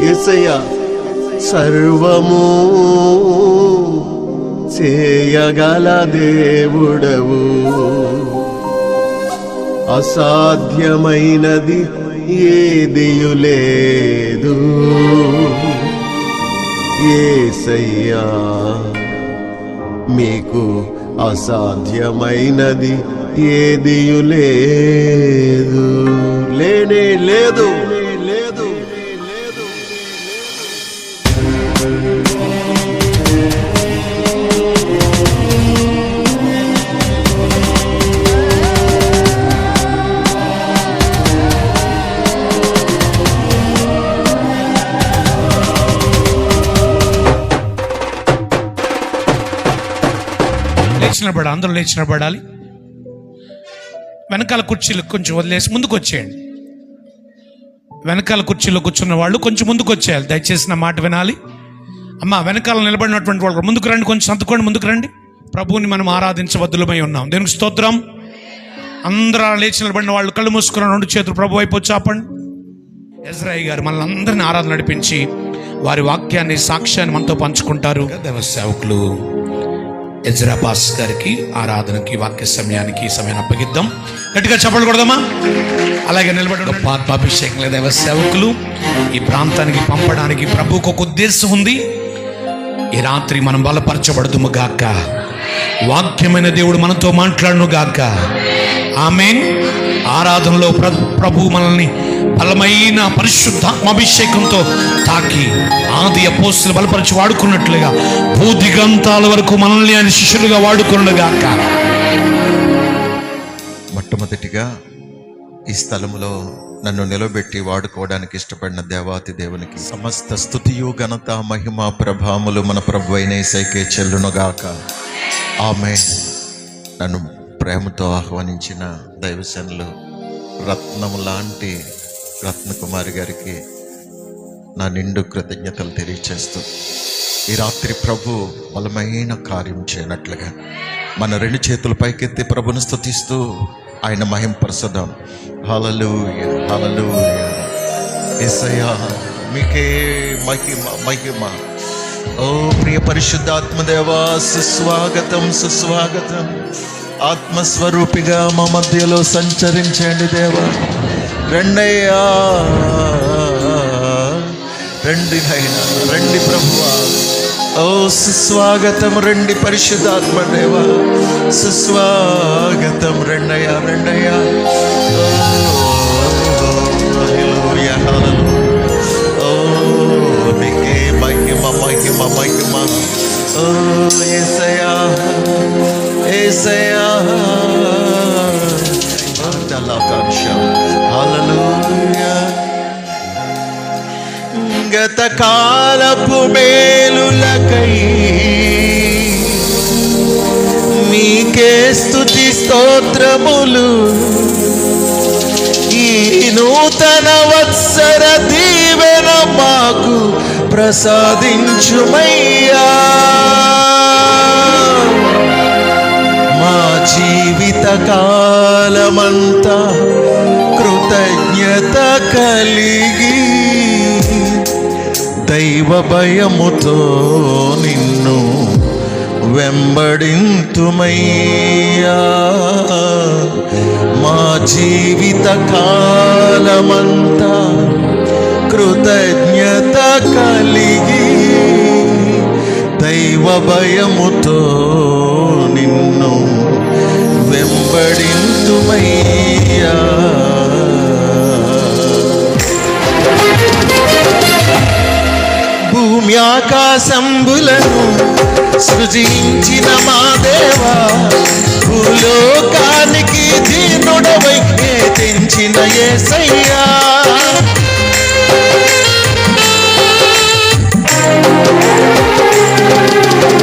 యేసయ్యా సర్వము చేయగల దేవుడవు, అసాధ్యమైనది ఏదియు లేదు. యేసయ్యా మీకు అసాధ్యమైనది ఏదియు లేదు, లేనే లేదు. అందరూ లేచి నిలబడాలి. వెనకాల కుర్చీలు కొంచెం వదిలేసి ముందుకు వచ్చేయండి. వెనకాల కుర్చీలో కూర్చున్న వాళ్ళు కొంచెం ముందుకు వచ్చేయాలి. దయచేసి నా మాట వినాలి. అమ్మ, వెనకాల నిలబడినటువంటి వాళ్ళు ముందుకు రండి, కొంచెం సంతుకోండి, ముందుకు రండి. ప్రభువుని మనం ఆరాధించబద్దులమై ఉన్నాం. దేవునికి స్తోత్రం. అందరూ లేచి నిలబడిన వాళ్ళు కళ్ళు మూసుకున్న 2 చేతులు ప్రభు వైపు చాపండి. ఎజ్రాయి గారు మనల్ని అందరినీ ఆరాధన నడిపించి వారి వాక్యాన్ని, సాక్ష్యాన్ని మనతో పంచుకుంటారు. దేవ సేవకులు ఎజ్రా బాస్ గారికి ఆరాధనకి, వాక్య సమయానికి సమయాన్ని అప్పగిద్దాం. గట్టిగా చప్పట్లు కొడదామా? అలాగే నిలబడి ఆత్మాభిషేకం లేదా దేవ సేవకులు ఈ ప్రాంతానికి పంపడానికి ప్రభువుకు ఒక ఉద్దేశం ఉంది. ఈ రాత్రి మనం బలపరచబడుదుము గాక, వాక్యమైన దేవుడు మనతో మాట్లాడును గాక. ఆమేన్. ఆరాధనలో ప్రభు మనల్ని బలమైన పరిశుద్ధాత్మాభిషేకంతో తాకి ఆది అపోస్తులు బలపరిచి వాడుకున్నట్లుగా భూదిగంతాల వరకు మనల్ని ఆయన శిష్యులుగా వాడుకున్నగాక. మొట్టమొదటిగా ఈ స్థలములో నన్ను నిలబెట్టి వాడుకోవడానికి ఇష్టపడిన దేవాతి దేవునికి సమస్త స్తుతియు, ఘనత, మహిమ, ప్రభావములు మన ప్రభు అయిన యేసయ్యకే చెల్లునుగాక. ఆమేన్. నన్ను ప్రేమతో ఆహ్వానించిన దైవసేనలు రత్నము లాంటి రత్నకుమారి గారికి నా నిండు కృతజ్ఞతలు తెలియచేస్తూ ఈ రాత్రి ప్రభు బలమైన కార్యం చేయనట్లుగా మన 2 చేతులు పైకెత్తి ప్రభును స్తుతిస్తూ ఆయన మహింపరచుదాం. హల్లెలూయా, హల్లెలూయా. యేసయ్యా మీకే మహిమ, మహిమ. ఓ ప్రియ పరిశుద్ధాత్మదేవా, సుస్వాగతం, సుస్వాగతం. ఆత్మస్వరూపిగా మా మధ్యలో సంచరించండి దేవా. రెండయ్యా, రండి నైనా, రండి ప్రభువా. ఓ సుస్వాగతం, రండి పరిశుద్ధాత్మ దేవా, సుస్వాగతం. రెండయ్యా, రెండయ్యా. హల్లెలూయా, హల్లెలూయా. ఓ మీకే మహిమ, మహిమ, మహిమ. ఓ యేసయ్యా, యేసయ్యా. హల్లెలూయా. గత కాలపు మేలులకై మీకే స్తుతి స్తోత్రములు. ఈ నూతన వత్సర దీవెన మాకు ప్రసాదించుమయ్యా. మా జీవిత కాలమంతా కృతజ్ఞత కలిగి దైవ భయముతో నిన్ను వెంబడింతుమయ్యా. మా జీవిత కాలమంతా కృతజ్ఞత కలిగి దైవ భయముతో నిన్ను వెంబడింతుమయ్యా. భూమి ఆకాశంబులను సృజించిన మా దేవా, భూలోకానికి దీనుడవై తెంచిన యేసయ్యా.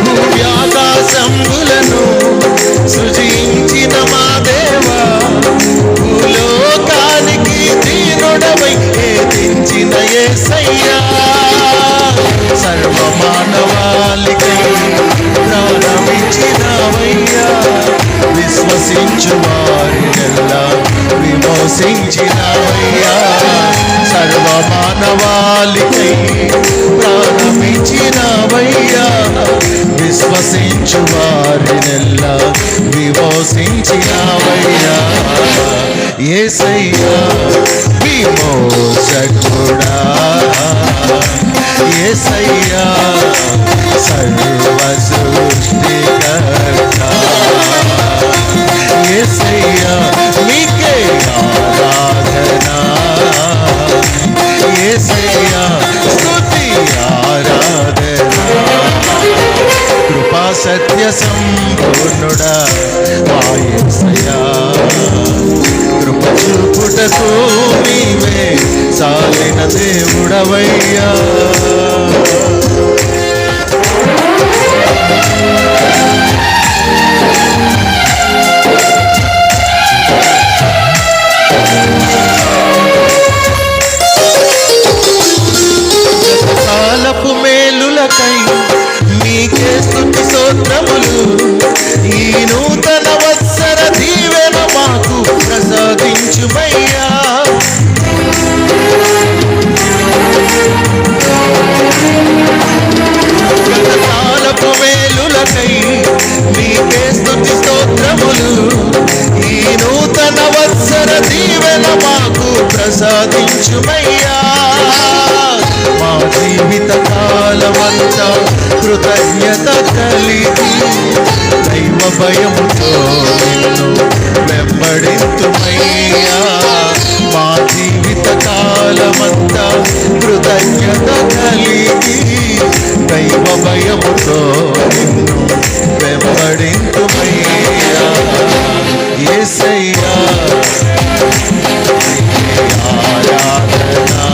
భూమి ఆకాశంబులను సృజించిన మా దేవా, భూలోకానికి దీనుడవై తెంచిన యేసయ్యా. సర్వమానవాళికై ప్రాణమిచ్చి విమోసించినవయ్యా, విశ్వసించు వారినెల్లా విమోసించినవయ్యా, సర్వ మానవాళికై ప్రారంభించినవయ్యా, విశ్వసించు వారినెల్లా విమోసించినవయ్యా. యేసయ్యా విమోచకుడా, యేసయ్యా సర్వ సృష్టికర్త, యేసయ్యా నీకే ఆరాధన, యేసయ్యా స్తుతి ఆరాధన. కృపా సత్య సంపూర్ణుడా మా యేసయ్యా, కృప చూపుటకు నీవే సాలిన దేవుడవయ్యా. కాలపు మేలులకై నీకే స్తుతి స్తోత్రములు, ఈ నూతన వత్సర దీవెన మాకు ప్రసాదించుమయ్యా. కాలపు మేలులకై నీకే స్తుతి స్తోత్రములు, ఈ నూతన వత్సర దీవెన మాకు ప్రసాదించుమయ్యా. మా జీవిత కాలమంతా కృతజ్ఞత కలిగి దైవ భయముతో నిన్ను వెంబడింతుమయ్యా. మా జీవిత కాలమంతా కృతజ్ఞత కలిగి దైవ భయముతో నిన్ను వెంబడింతుమయ్యా. యేసయ్యా ఆరాధనా,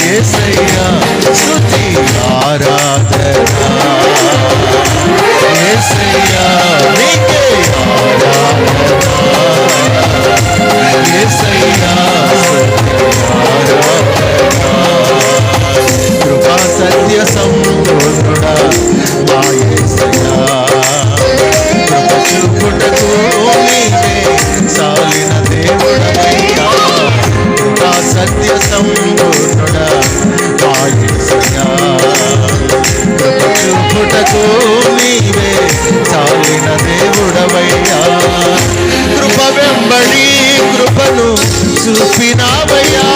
యేసయ్యా స్తుతి ఆరాధనా, యేసయ్యా నీకే ఆరాధనా, యేసయ్యా స్తుతి ఆరాధనా. కృపా సత్య సంపూర్ణుడా మా యేసయ్యా, కృప చూపుటకు నీవే సాలిన దేవుడవయ్యా. కృపా సత్య సంపూర్ణుడా మా యేసయ్యా, కృప చూపుటకు నీవే సాలిన దేవుడవయ్యా. కృప వెంబడి కృపను చూపినావయ్యా,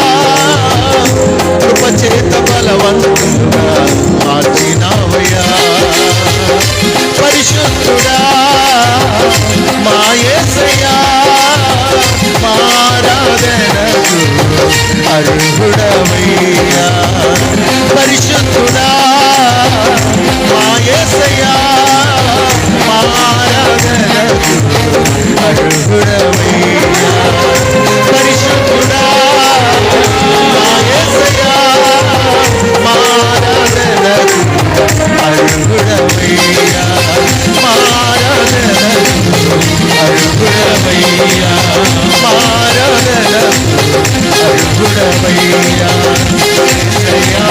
కృప చేత బలవంతుడా మార్చినావయ్యా. పరిశుద్ధుడా మా యేసయ్యా, మా ఆరాధనకు అర్హుడవయ్యా. పరిశుద్ధుడా మా యేసయ్యా, మా ఆరాధనకు అర్హుడవయ్యా. పరిశుద్ధుడా మా యేసయ్యా, మా ఆరాధనకు అర్హుడవయ్యా. మా ఆరాధనకు అర్హుడవయ్యా, మా ఆరాధనకు అర్హుడవయ్యా. యేసయ్యా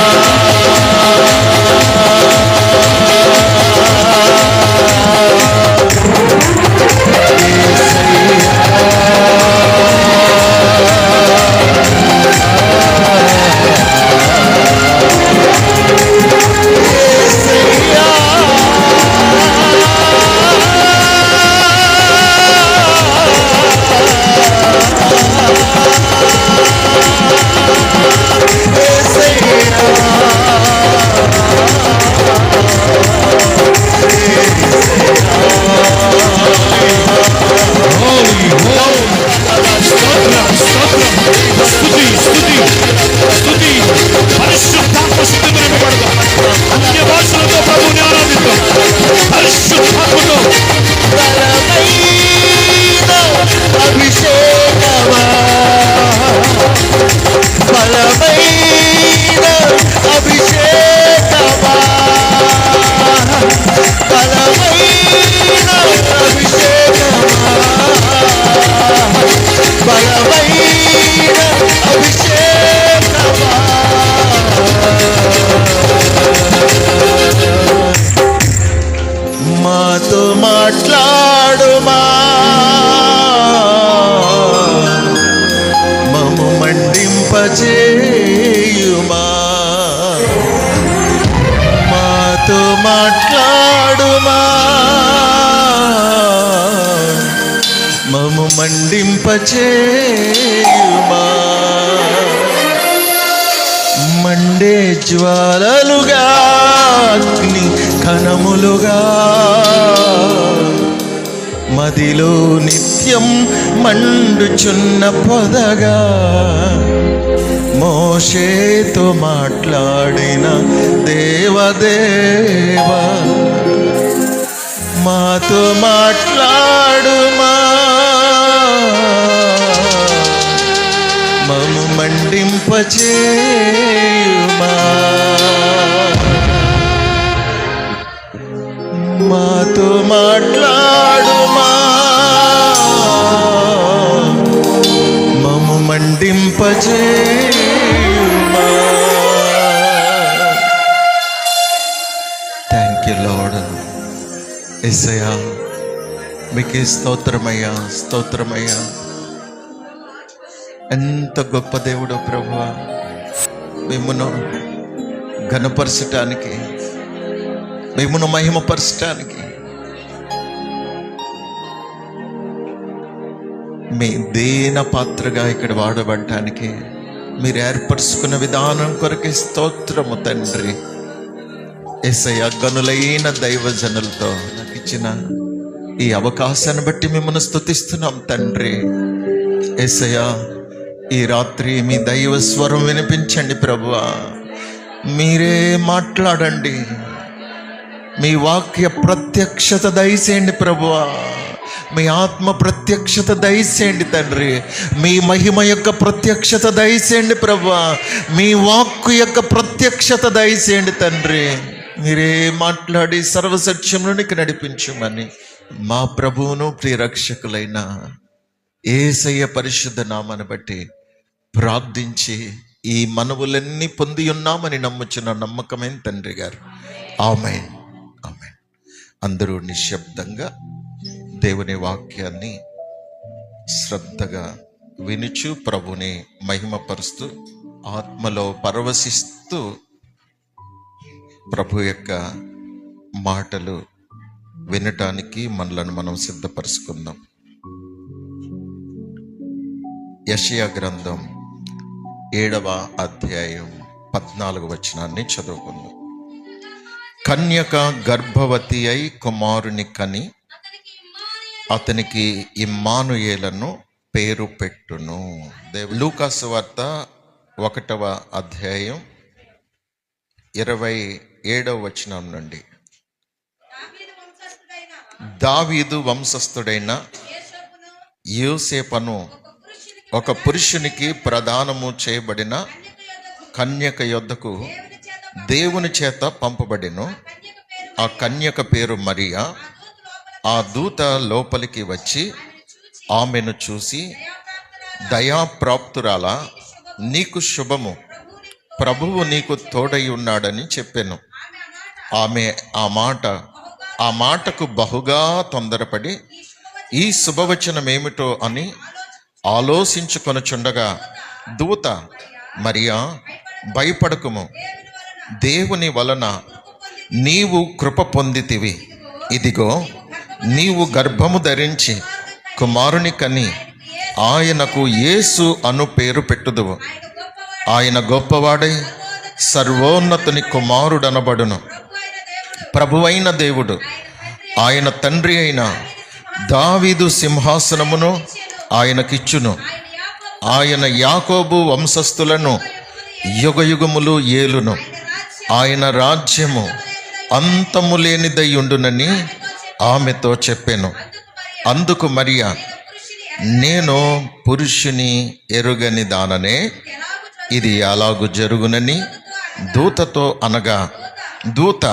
మాట్లాడుమా, మము మండింపచేయుమా. మండే జ్వాలలుగా, అగ్ని కణములుగా, మదిలో నిత్యం మండుచున్న పొదగా, మోషేతో మాట్లాడిన దేవదేవా, మాతో మాట్లాడుమా, మము మండింపచేయుమా. మాతో మాట్లాడుమా, మము మండింపచేయుమా. Thank you lord. యేసయ్యా, మీకే స్తోత్రమయ్యా, స్తోత్రమయ్యా. ఎంత గొప్ప దేవుడో ప్రభువా. మిమ్మును ఘనపరచటానికి, మిమ్మును మహిమపరచటానికి, మీ దీన పాత్రగా ఇక్కడ వాడబడటానికి మీరు ఏర్పరచుకున్న విధానం కొరకే స్తోత్రము తండ్రి. యేసయ్య, గనులైన దైవజనులతో నాకు ఇచ్చిన ఈ అవకాశాన్ని బట్టి మిమ్మల్ని స్తుతిస్తున్నాం తండ్రి. యేసయ్య, ఈ రాత్రి మీ దైవ స్వరం వినిపించండి ప్రభువా. మీరే మాట్లాడండి, మీ వాక్య ప్రత్యక్షత దయచేయండి ప్రభువా. మీ ఆత్మ ప్రత్యక్షత దయచేయండి తండ్రి. మీ మహిమ యొక్క ప్రత్యక్షత దయచేయండి ప్రభువా. మీ వాక్కు యొక్క ప్రత్యక్షత దయచేయండి తండ్రి. మీరే మాట్లాడి సర్వసత్యంలోనికి నడిపించమని మా ప్రభువును ప్రియరక్షకులైన యేసయ్య పరిశుద్ధ నామాన్ని బట్టి ప్రార్థించి ఈ మనవులన్నీ పొంది ఉన్నామని నమ్ముచున్న నమ్మకమైన తండ్రి గారు. ఆమేన్, ఆమేన్. అందరూ నిశ్శబ్దంగా దేవుని వాక్యాన్ని శ్రద్ధగా వినుచు ప్రభుని మహిమపరుస్తూ ఆత్మలో పరవశిస్తూ ప్రభు యొక్క మాటలు వినటానికి మనలను మనం సిద్ధపరుచుకుందాం. యెషయా గ్రంథం 7వ అధ్యాయం 14వ వచనాన్ని చదువుకుందాం. కన్యక గర్భవతి అయి కుమారుని కని అతనికి ఇమ్మానుయేలను పేరు పెట్టును. లూకాసు వార్త 1వ అధ్యాయం 27వ వచనం నుండి. దావీదు వంశస్థుడైన యోసేపును ఒక పురుషునికి ప్రదానము చేయబడిన కన్యక యొద్దకు దేవుని చేత పంపబడెను. ఆ కన్యక పేరు మరియా. ఆ దూత లోపలికి వచ్చి ఆమెను చూసి, దయాప్రాప్తురాలా, నీకు శుభము, ప్రభువు నీకు తోడై ఉన్నాడని చెప్పెను. ఆమె ఆ మాటకు బహుగా తొందరపడి ఈ శుభవచనమేమిటో అని ఆలోచించుకొనుచుండగా దూత, మరియా, భయపడకుము, దేవుని వలన నీవు కృప పొందితివి. ఇదిగో, నీవు గర్భము ధరించి కుమారుని కని ఆయనకు యేసు అను పేరు పెట్టుదువు. ఆయన గొప్పవాడై సర్వోన్నతుని కుమారుడనబడును. ప్రభువైన దేవుడు ఆయన తండ్రి అయిన దావీదు సింహాసనమును ఆయనకిచ్చును. ఆయన యాకోబు వంశస్థులను యుగయుగములు ఏలును. ఆయన రాజ్యము అంతము లేనిదై ఉండునని ఆమెతో చెప్పెను. అందుకు మరియా, నేను పురుషుని ఎరుగని దాననే, ఇది ఎలాగు జరుగునని దూతతో అనగా, దూత,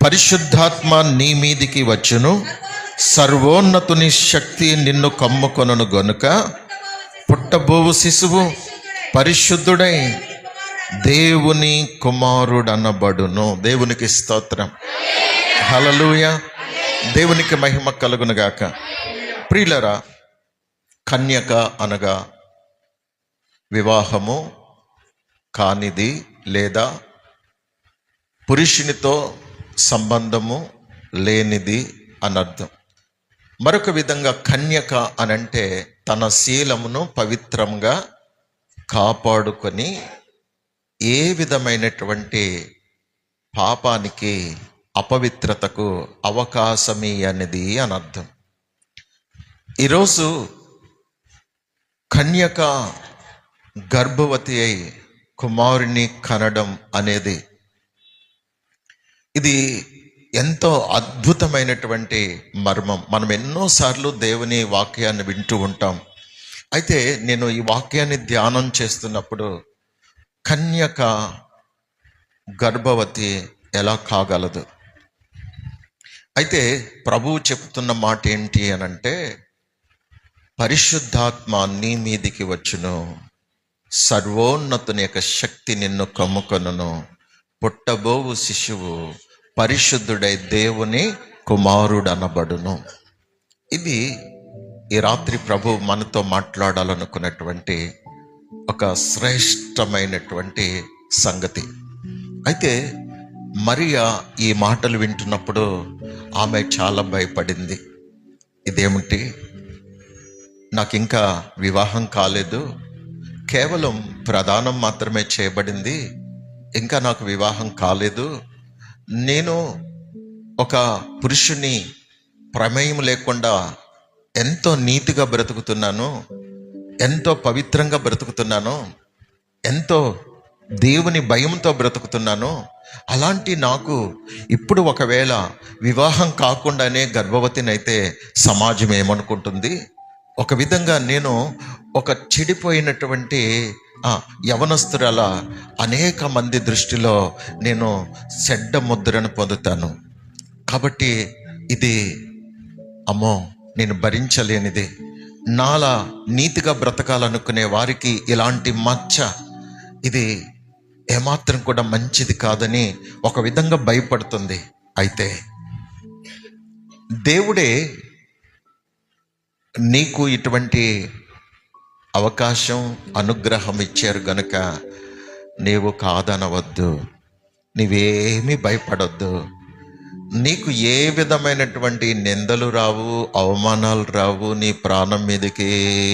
పరిశుద్ధాత్మ నీ మీదికి వచ్చును, సర్వోన్నతుని శక్తి నిన్ను కమ్ముకొనును గనుక పుట్టబోవు శిశువు పరిశుద్ధుడై దేవుని కుమారుడనబడును. దేవునికి స్తోత్రం, హల్లెలూయా. దేవునికి మహిమ కలుగునుగాక. ప్రియులరా, కన్యక అనగా వివాహము కానిది లేదా పురుషునితో సంబంధము లేనిది అని అర్థం. మరొక విధంగా కన్యక అనంటే తన శీలమును పవిత్రంగా కాపాడుకొని ఏ విధమైనటువంటి పాపానికి, అపవిత్రతకు అవకాశమే అనేది అని అర్థం. ఈరోజు కన్యక గర్భవతి అయి కుమారుని కనడం అనేది ఇది ఎంతో అద్భుతమైనటువంటి మర్మం. మనం ఎన్నోసార్లు దేవుని వాక్యాన్ని వింటూ ఉంటాం. అయితే నేను ఈ వాక్యాన్ని ధ్యానం చేస్తున్నప్పుడు కన్యక గర్భవతి ఎలా కాగలదు? అయితే ప్రభువు చెప్తున్న మాట ఏంటి అనంటే, పరిశుద్ధాత్మ నీ మీదికి వచ్చును, సర్వోన్నతుని యొక్క శక్తి నిన్ను కమ్ముకొనును, పుట్టబోవు శిశువు పరిశుద్ధుడై దేవుని కుమారుడు అనబడును. ఇది ఈ రాత్రి ప్రభు మనతో మాట్లాడాలనుకున్నటువంటి ఒక శ్రేష్టమైనటువంటి సంగతి. అయితే మరియా ఈ మాటలు వింటున్నప్పుడు ఆమె చాలా భయపడింది. ఇదేమిటి, నాకు ఇంకా వివాహం కాలేదు, కేవలం ప్రదానం మాత్రమే చేయబడింది, ఇంకా నాకు వివాహం కాలేదు, నేను ఒక పురుషుని ప్రమేయం లేకుండా ఎంతో నీతిగా బ్రతుకుతున్నాను, ఎంతో పవిత్రంగా బ్రతుకుతున్నాను, ఎంతో దేవుని భయంతో బ్రతుకుతున్నాను. అలాంటి నాకు ఇప్పుడు ఒకవేళ వివాహం కాకుండానే గర్భవతినైతే సమాజం ఏమనుకుంటుంది? ఒక విధంగా నేను ఒక చెడిపోయినటువంటి యవనస్తురాల అనేక మంది దృష్టిలో నేను చెడ్డ ముద్రను పొందుతాను. కాబట్టి ఇది అమ్మో నేను భరించలేనిది. నాలా నీతిగా బ్రతకాలనుకునే వారికి ఇలాంటి మచ్చ ఇది ఏమాత్రం కూడా మంచిది కాదని ఒక విధంగా భయపడుతుంది. అయితే దేవుడే నీకు ఇటువంటి అవకాశం, అనుగ్రహం ఇచ్చారు గనుక నీవు కాదనవద్దు, నీవేమీ భయపడొద్దు. నీకు ఏ విధమైనటువంటి నిందలు రావు, అవమానాలు రావు, నీ ప్రాణం మీదకి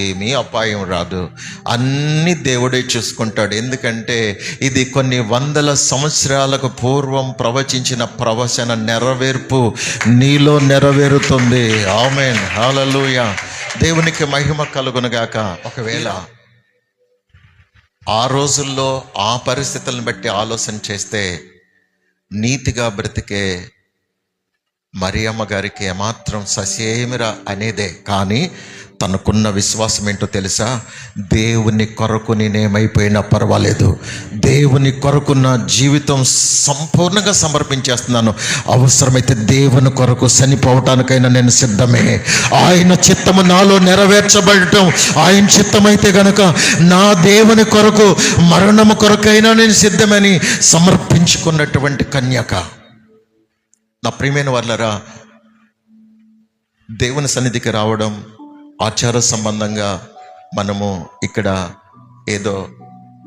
ఏమీ అపాయం రాదు. అన్నీ దేవుడే చూసుకుంటాడు. ఎందుకంటే ఇది కొన్ని వందల సంవత్సరాలకు పూర్వం ప్రవచించిన ప్రవచన నెరవేర్పు నీలో నెరవేరుతుంది. ఆమేన్, హల్లెలూయా. దేవునికి మహిమ కలుగునుగాక. ఒకవేళ ఆ రోజుల్లో ఆ పరిస్థితులను బట్టి ఆలోచన చేస్తే నీతిగా బ్రతికే మరియమ్మ గారికి ఏమాత్రం ససేమిరా అనేదే. కానీ తనకున్న విశ్వాసం ఏంటో తెలుసా? దేవుని కొరకు నేనేమైపోయినా పర్వాలేదు, దేవుని కొరకు నా జీవితం సంపూర్ణంగా సమర్పించేస్తున్నాను, అవసరమైతే దేవుని కొరకు చనిపోవటానికైనా నేను సిద్ధమే. ఆయన చిత్తము నాలో నెరవేర్చబడటం ఆయన చిత్తమైతే గనక నా దేవుని కొరకు మరణము కొరకైనా నేను సిద్ధమని సమర్పించుకున్నటువంటి కన్యక. నా ప్రియమైన వాళ్ళరా, దేవుని సన్నిధికి రావడం ఆచార సంబంధంగా మనము ఇక్కడ ఏదో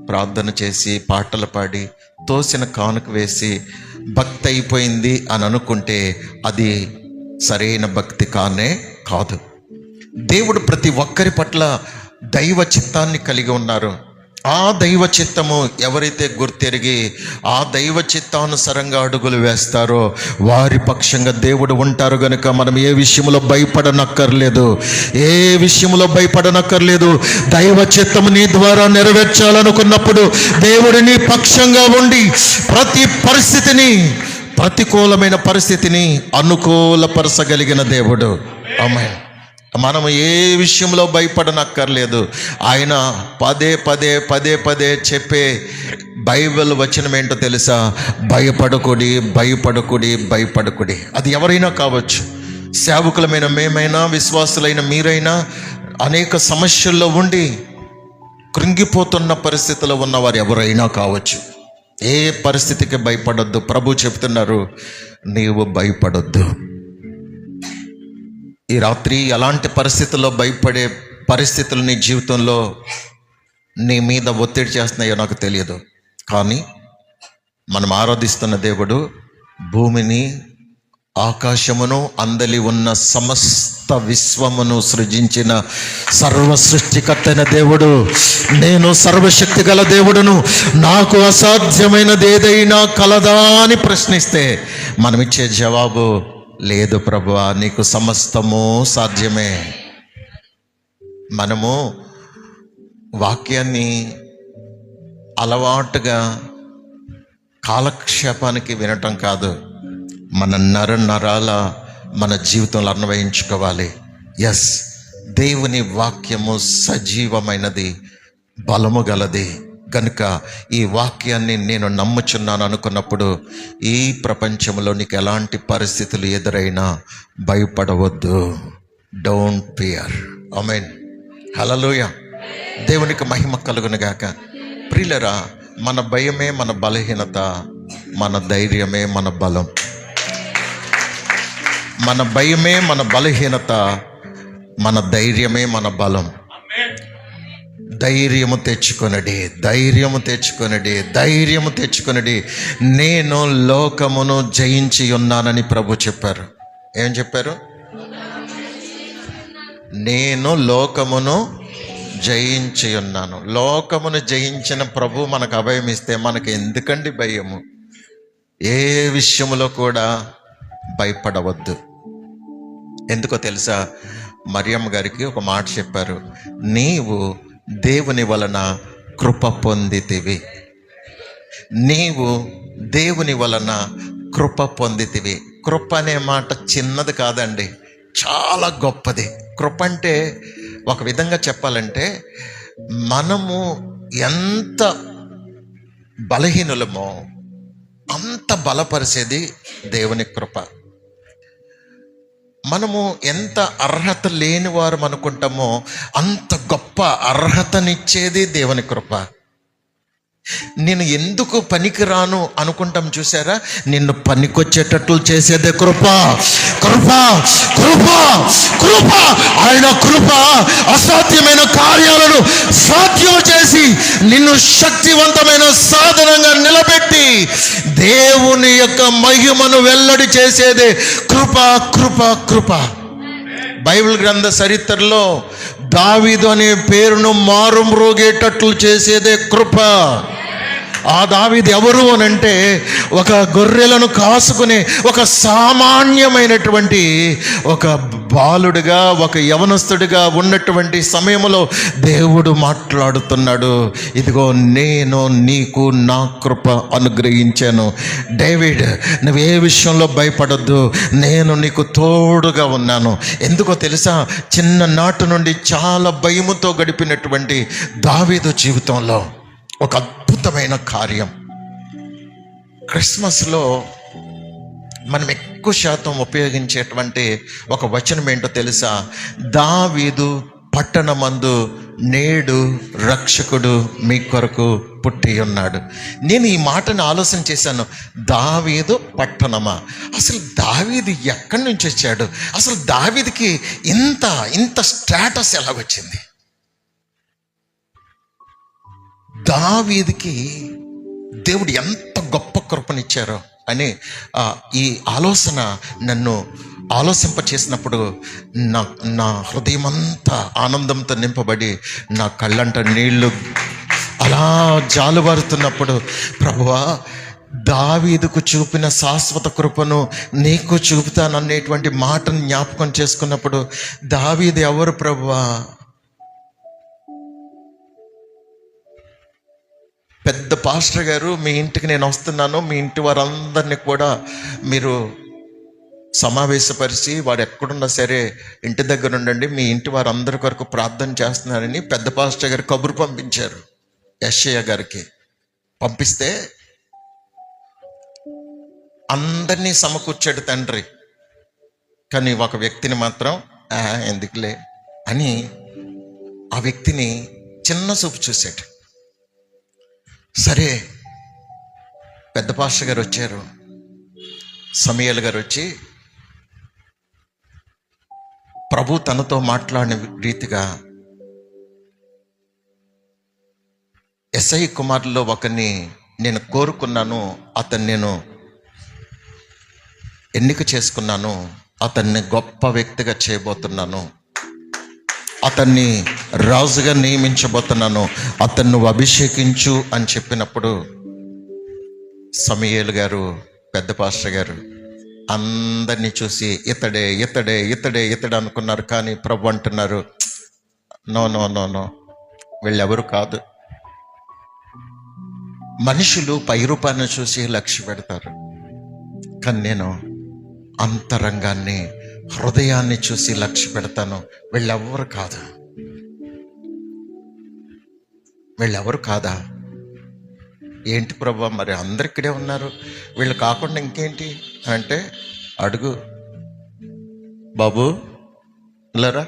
ప్రార్థన చేసి పాటలు పాడి తోసిన కానుక వేసి భక్తి అయిపోయింది అని అనుకుంటే అది సరైన భక్తి కానే కాదు. దేవుడు ప్రతి ఒక్కరి పట్ల దైవ చిత్తాన్ని కలిగి ఉన్నారు. ఆ దైవ చిత్తము ఎవరైతే గుర్తెరిగి ఆ దైవ చిత్తానుసారంగా అడుగులు వేస్తారో వారి పక్షంగా దేవుడు ఉంటారు గనుక మనం ఏ విషయంలో భయపడనక్కర్లేదు, ఏ విషయంలో భయపడనక్కర్లేదు. దైవ చిత్తము నీ ద్వారా నెరవేర్చాలనుకున్నప్పుడు దేవుడు నీ పక్షంగా ఉండి ప్రతి పరిస్థితిని, ప్రతికూలమైన పరిస్థితిని అనుకూలపరచగలిగిన దేవుడు. ఆమేన్. మనం ఏ విషయంలో భయపడనక్కర్లేదు. ఆయన పదే పదే పదే పదే చెప్పే బైబిల్ వచనం ఏంటో తెలుసా? భయపడకుడి, భయపడకుడి, భయపడకుడి. అది ఎవరైనా కావచ్చు, సేవకులమైన మేమైనా, విశ్వాసులైన మీరైనా, అనేక సమస్యల్లో ఉండి కృంగిపోతున్న పరిస్థితిలో ఉన్నవారు ఎవరైనా కావచ్చు. ఏ పరిస్థితికి భయపడొద్దు. ప్రభు చెప్తున్నారు, నీవు భయపడొద్దు. ఈ రాత్రి ఎలాంటి పరిస్థితుల్లో భయపడే పరిస్థితులు నీ జీవితంలో నీ మీద ఒత్తిడి చేస్తున్నాయో నాకు తెలియదు. కానీ మనం ఆరాధిస్తున్న దేవుడు భూమిని ఆకాశమును అందలి ఉన్న సమస్త విశ్వమును సృజించిన సర్వ సృష్టికర్తైన దేవుడు, నేను సర్వశక్తి గల దేవుడును, నాకు అసాధ్యమైనది ఏదైనా కలదా అని ప్రశ్నిస్తే మనమిచ్చే జవాబు, లేదు ప్రభువా, నీకు సమస్తము సాధ్యమే. మనము వాక్యాన్ని అలవాటుగా కాలక్షేపానికి వినటం కాదు, మన నరాల మన జీవితంలో అన్వయించుకోవాలి. ఎస్, దేవుని వాక్యము సజీవమైనది, బలము గలది కనుక ఈ వాక్యాన్ని నేను నమ్ముచున్నాను అనుకున్నప్పుడు ఈ ప్రపంచంలో నీకు ఎలాంటి పరిస్థితులు ఎదురైనా భయపడవద్దు. Don't fear. ఆమేన్. హల్లెలూయా. దేవునికి మహిమ కలుగునుగాక. ప్రియులరా, మన భయమే మన బలహీనత, మన ధైర్యమే మన బలం. మన భయమే మన బలహీనత, మన ధైర్యమే మన బలం. ధైర్యము తెచ్చుకొనడి, ధైర్యము తెచ్చుకొనడి, ధైర్యము తెచ్చుకొనడి. నేను లోకమును జయించి ఉన్నానని ప్రభు చెప్పారు. ఏం చెప్పారు? నేను లోకమును జయించి ఉన్నాను. లోకమును జయించిన ప్రభు మనకు అభయం ఇస్తే మనకు ఎందుకండి భయము? ఏ విషయములో కూడా భయపడవద్దు. ఎందుకో తెలుసా? మరియమ్మ గారికి ఒక మాట చెప్పారు, నీవు దేవుని వలన కృప పొందితివి. నీవు దేవుని వలన కృప పొందితివి. కృప అనే మాట చిన్నది కాదండి, చాలా గొప్పది. కృప అంటే ఒక విధంగా చెప్పాలంటే మనము ఎంత బలహీనులమో అంత బలపరిచేది దేవుని కృప. మనము ఎంత అర్హత లేని వారు అనుకుంటామో అంత గొప్ప అర్హతనిచ్చేది దేవుని కృప. నేను ఎందుకు పనికి రాను అనుకుంటాం చూసారా, నిన్ను పనికొచ్చేటట్లు చేసేదే కృప. కృప కృప కృప. ఆయన కృప అసాధ్యమైన కార్యాలను సాధ్యం చేసి నిన్ను శక్తివంతమైన సాధనంగా నిలబెట్టి దేవుని యొక్క మహిమను వెల్లడి చేసేదే కృప కృప కృప. బైబిల్ గ్రంథ చరిత్రలో దావీదు అనే పేరును మారుమ్రోగేటట్లు చేసేదే కృప. ఆ దావీదు ఎవరు అనంటే ఒక గొర్రెలను కాసుకునే ఒక సామాన్యమైనటువంటి ఒక బాలుడిగా, ఒక యవనస్తుడిగా ఉన్నటువంటి సమయంలో దేవుడు మాట్లాడుతున్నాడు, ఇదిగో నేను నీకు నా కృప అనుగ్రహించాను. డేవిడ్, నువ్వు ఏ విషయంలో భయపడొద్దు, నేను నీకు తోడుగా ఉన్నాను. ఎందుకో తెలుసా? చిన్ననాటి నుండి చాలా భయముతో గడిపినటువంటి దావీదు జీవితంలో ఒక అద్భుతమైన కార్యం. క్రిస్మస్లో మనం ఎక్కువ శాతం ఉపయోగించేటువంటి ఒక వచనం ఏంటో తెలుసా? దావీదు పట్టణమందు నేడు రక్షకుడు మీ కొరకు పుట్టి ఉన్నాడు. నేను ఈ మాటను ఆలోచన చేశాను. దావీదు పట్టణమా? అసలు దావీదు ఎక్కడి నుంచి వచ్చాడు? అసలు దావీదుకి ఇంత స్టేటస్ ఎలా వచ్చింది? దావీదుకి దేవుడు ఎంత గొప్ప కృపనిచ్చారో అని ఈ ఆలోచన నన్ను ఆలోచింపచేసినప్పుడు నా హృదయం అంతా ఆనందంతో నింపబడి నా కళ్ళంట నీళ్లు అలా జాలువారుతున్నప్పుడు, ప్రభువా, దావీదుకు చూపిన శాశ్వత కృపను నీకు చూపుతాననేటువంటి మాటను జ్ఞాపకం చేసుకున్నప్పుడు, దావీదు ఎవరు ప్రభువా? పెద్ద పాస్టర్ గారు, మీ ఇంటికి నేను వస్తున్నాను, మీ ఇంటి వారందరినీ కూడా మీరు సమావేశపరిచి వాడు ఎక్కడున్నా సరే ఇంటి దగ్గర ఉండండి, మీ ఇంటి వారందరి కొరకు ప్రార్థన చేస్తున్నారని పెద్ద పాస్టర్ గారు కబురు పంపించారు యెషయా గారికి. పంపిస్తే అందరినీ సమకూర్చాడు తండ్రి, కానీ ఒక వ్యక్తిని మాత్రం ఎందుకులే అని ఆ వ్యక్తిని చిన్న చూపు చూశాడు. సరే, పెద్ద పాస్టర్ గారు వచ్చారు, సమూయేలు గారు వచ్చి ప్రభు తనతో మాట్లాడిన రీతిగా యెషయా కుమారుల్లో ఒకరిని నేను కోరుకున్నాను, అతను నేను ఎన్నిక చేసుకున్నాను, అతన్ని గొప్ప వ్యక్తిగా చేయబోతున్నాను, అతన్ని రాజుగా నియమించబోతున్నాను, అతన్ని నువ్వు అభిషేకించు అని చెప్పినప్పుడు సమూయేలు గారు, పెద్ద పాస్టర్ గారు అందరినీ చూసి ఇతడే ఇతడే ఇతడే ఇతడే అనుకున్నారు. కానీ ప్రభు అంటున్నారు, నో నో నో నో, వీళ్ళెవరు కాదు. మనుషులు పై రూపాన్ని చూసి లక్ష్య పెడతారు, కానీ నేను అంతరంగాన్ని, హృదయాన్ని చూసి లక్ష్య పెడతాను. వీళ్ళెవ్వరు కాదు, వీళ్ళెవరు కాదా? ఏంటి ప్రభు, మరి అందరు ఇక్కడే ఉన్నారు, వీళ్ళు కాకుండా ఇంకేంటి అంటే, అడుగు బాబు లేరా,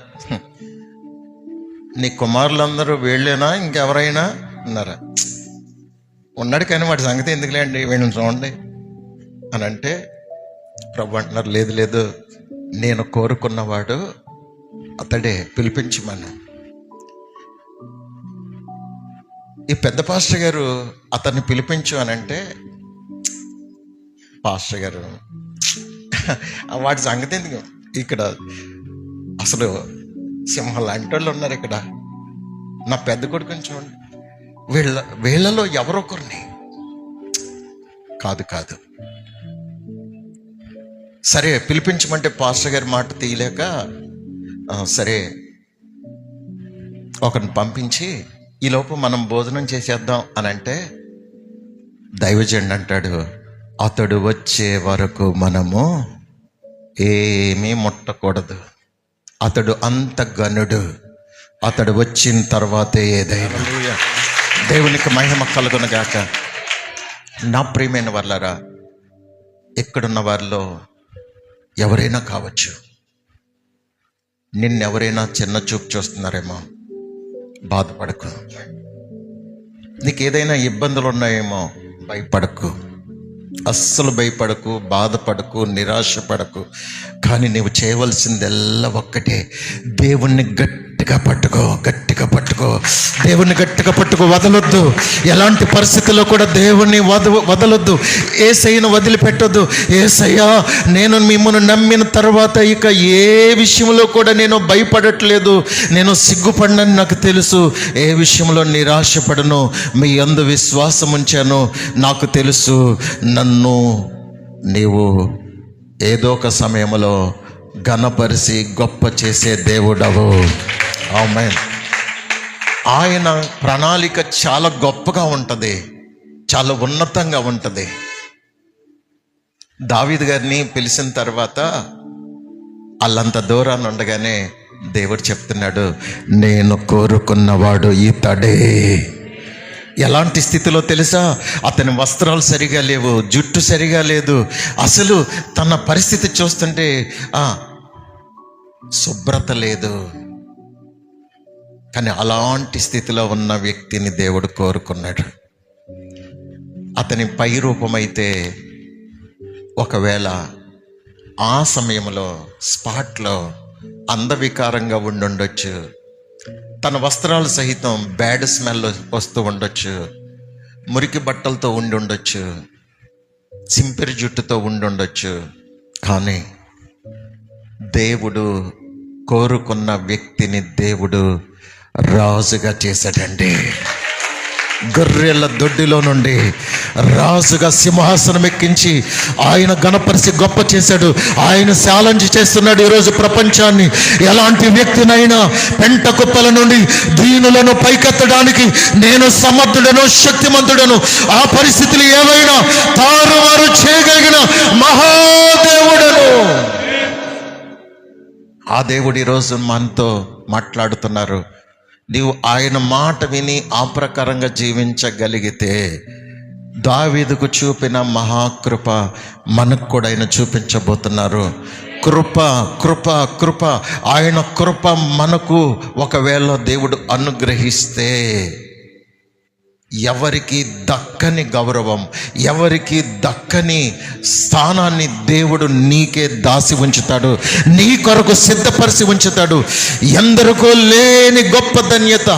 నీ కుమారులందరూ వీళ్ళేనా ఇంకెవరైనా ఉన్నారా? ఉన్నాడు, కానీ వాడి సంగతి ఎందుకులేండి, వీళ్ళని చూడండి అని అంటే ప్రభు అంటున్నారు, లేదు లేదు, నేను కోరుకున్నవాడు అతడే, పిలిపించమను. ఈ పెద్ద పాస్టర్ గారు అతన్ని పిలిపించు అని అంటే, పాస్టర్ గారు వాడి సంగతి ఎందుకు, ఇక్కడ అసలు సింహం లాంటి వాళ్ళు ఉన్నారు ఇక్కడ, నా పెద్ద కొడుకుని చూడండి, వీళ్ళలో ఎవరొకరిని కాదు. సరే పిలిపించమంటే పాస్టర్ గారి మాట తీయలేక, సరే ఒకరిని పంపించి ఈలోపు మనం భోజనం చేసేద్దాం అని అంటే, దైవజనుడు అంటాడు, అతడు వచ్చే వరకు మనము ఏమీ ముట్టకూడదు, అతడు అంత గనుడు, అతడు వచ్చిన తర్వాతే ఏదైనా. దేవునికి మహిమ కలుగునుగాక. నా ప్రియమైన వాళ్ళారా, ఎక్కడున్న వారిలో ఎవరైనా కావచ్చు, నిన్నెవరైనా చిన్న చూపు చూస్తున్నారేమో, బాధపడకు. నీకేదైనా ఇబ్బందులు ఉన్నాయేమో, భయపడకు, అస్సలు భయపడకు, బాధపడకు, నిరాశపడకు. కానీ నీవు చేయవలసిందెల్లా ఒక్కటే, దేవుణ్ణి గట్టిగా పట్టుకో, దేవుణ్ణి గట్టిగా పట్టుకో, వదలొద్దు. ఎలాంటి పరిస్థితుల్లో కూడా దేవుణ్ణి వదలొద్దు, యేసయ్యను వదిలిపెట్టొద్దు. యేసయ్యా, నేను మిమ్మల్ని నమ్మిన తర్వాత ఇక ఏ విషయంలో కూడా నేను భయపడట్లేదు, నేను సిగ్గుపడినని నాకు తెలుసు, ఏ విషయంలో నిరాశపడను, మీ యందు విశ్వాసం ఉంచాను, నాకు తెలుసు నన్ను నీవు ఏదో ఒక సమయంలో ఘనపరిచి గొప్ప చేసే దేవుడవు. ఆమేన్. ఆయన ప్రణాళిక చాలా గొప్పగా ఉంటుంది, చాలా ఉన్నతంగా ఉంటుంది. దావీదు గారిని పిలిచిన తర్వాత వాళ్ళంత దూరాన్ని ఉండగానే దేవుడు చెప్తున్నాడు, నేను కోరుకున్నవాడు ఇతడే. ఎలాంటి స్థితిలో తెలుసా? అతని వస్త్రాలు సరిగా లేవు, జుట్టు సరిగా లేదు, అసలు తన పరిస్థితి చూస్తుంటే శుభ్రత లేదు. కానీ అలాంటి స్థితిలో ఉన్న వ్యక్తిని దేవుడు కోరుకున్నాడు. అతని పై రూపమైతే ఒకవేళ ఆ సమయంలో స్పాట్లో అందవికారంగా ఉండుండొచ్చు, తన వస్త్రాలు సహితం బ్యాడ్ స్మెల్ వస్తూ ఉండొచ్చు, మురికి బట్టలతో ఉండి ఉండొచ్చు, చింపిరి జుట్టుతో ఉండి ఉండొచ్చు. కానీ దేవుడు కోరుకున్న వ్యక్తిని దేవుడు రాజుగా చేశాడండి. గొర్రెల దొడ్డిలో నుండి రాజుగా సింహాసనం ఎక్కించి ఆయన గణపరిచి గొప్ప చేశాడు. ఆయన ఛాలెంజ్ చేస్తున్నాడు ఈరోజు ప్రపంచాన్ని. ఎలాంటి వ్యక్తినైనా పెంట కుప్పల నుండి దీనులను పైకెత్తడానికి నేను సమర్థుడను, శక్తిమంతుడను. ఆ పరిస్థితులు ఏవైనా తారుమారు చేయగలిగిన మహాదేవుడను. ఆ దేవుడు ఈరోజు మనతో మాట్లాడుతున్నారు. నీవు ఆయన మాట విని ఆ ప్రకారంగా జీవించగలిగితే దావీదుకు చూపిన మహాకృప మనకు కూడా ఆయన చూపించబోతున్నారు. కృప కృప కృప, ఆయన కృప మనకు ఒకవేళ దేవుడు అనుగ్రహిస్తే ఎవరికి దక్కని గౌరవం, ఎవరికి దక్కని స్థానాన్ని దేవుడు నీకే దాసి ఉంచుతాడు, నీ కొరకు సిద్ధపరిచి ఉంచుతాడు. ఎందరికో లేని గొప్ప ధన్యత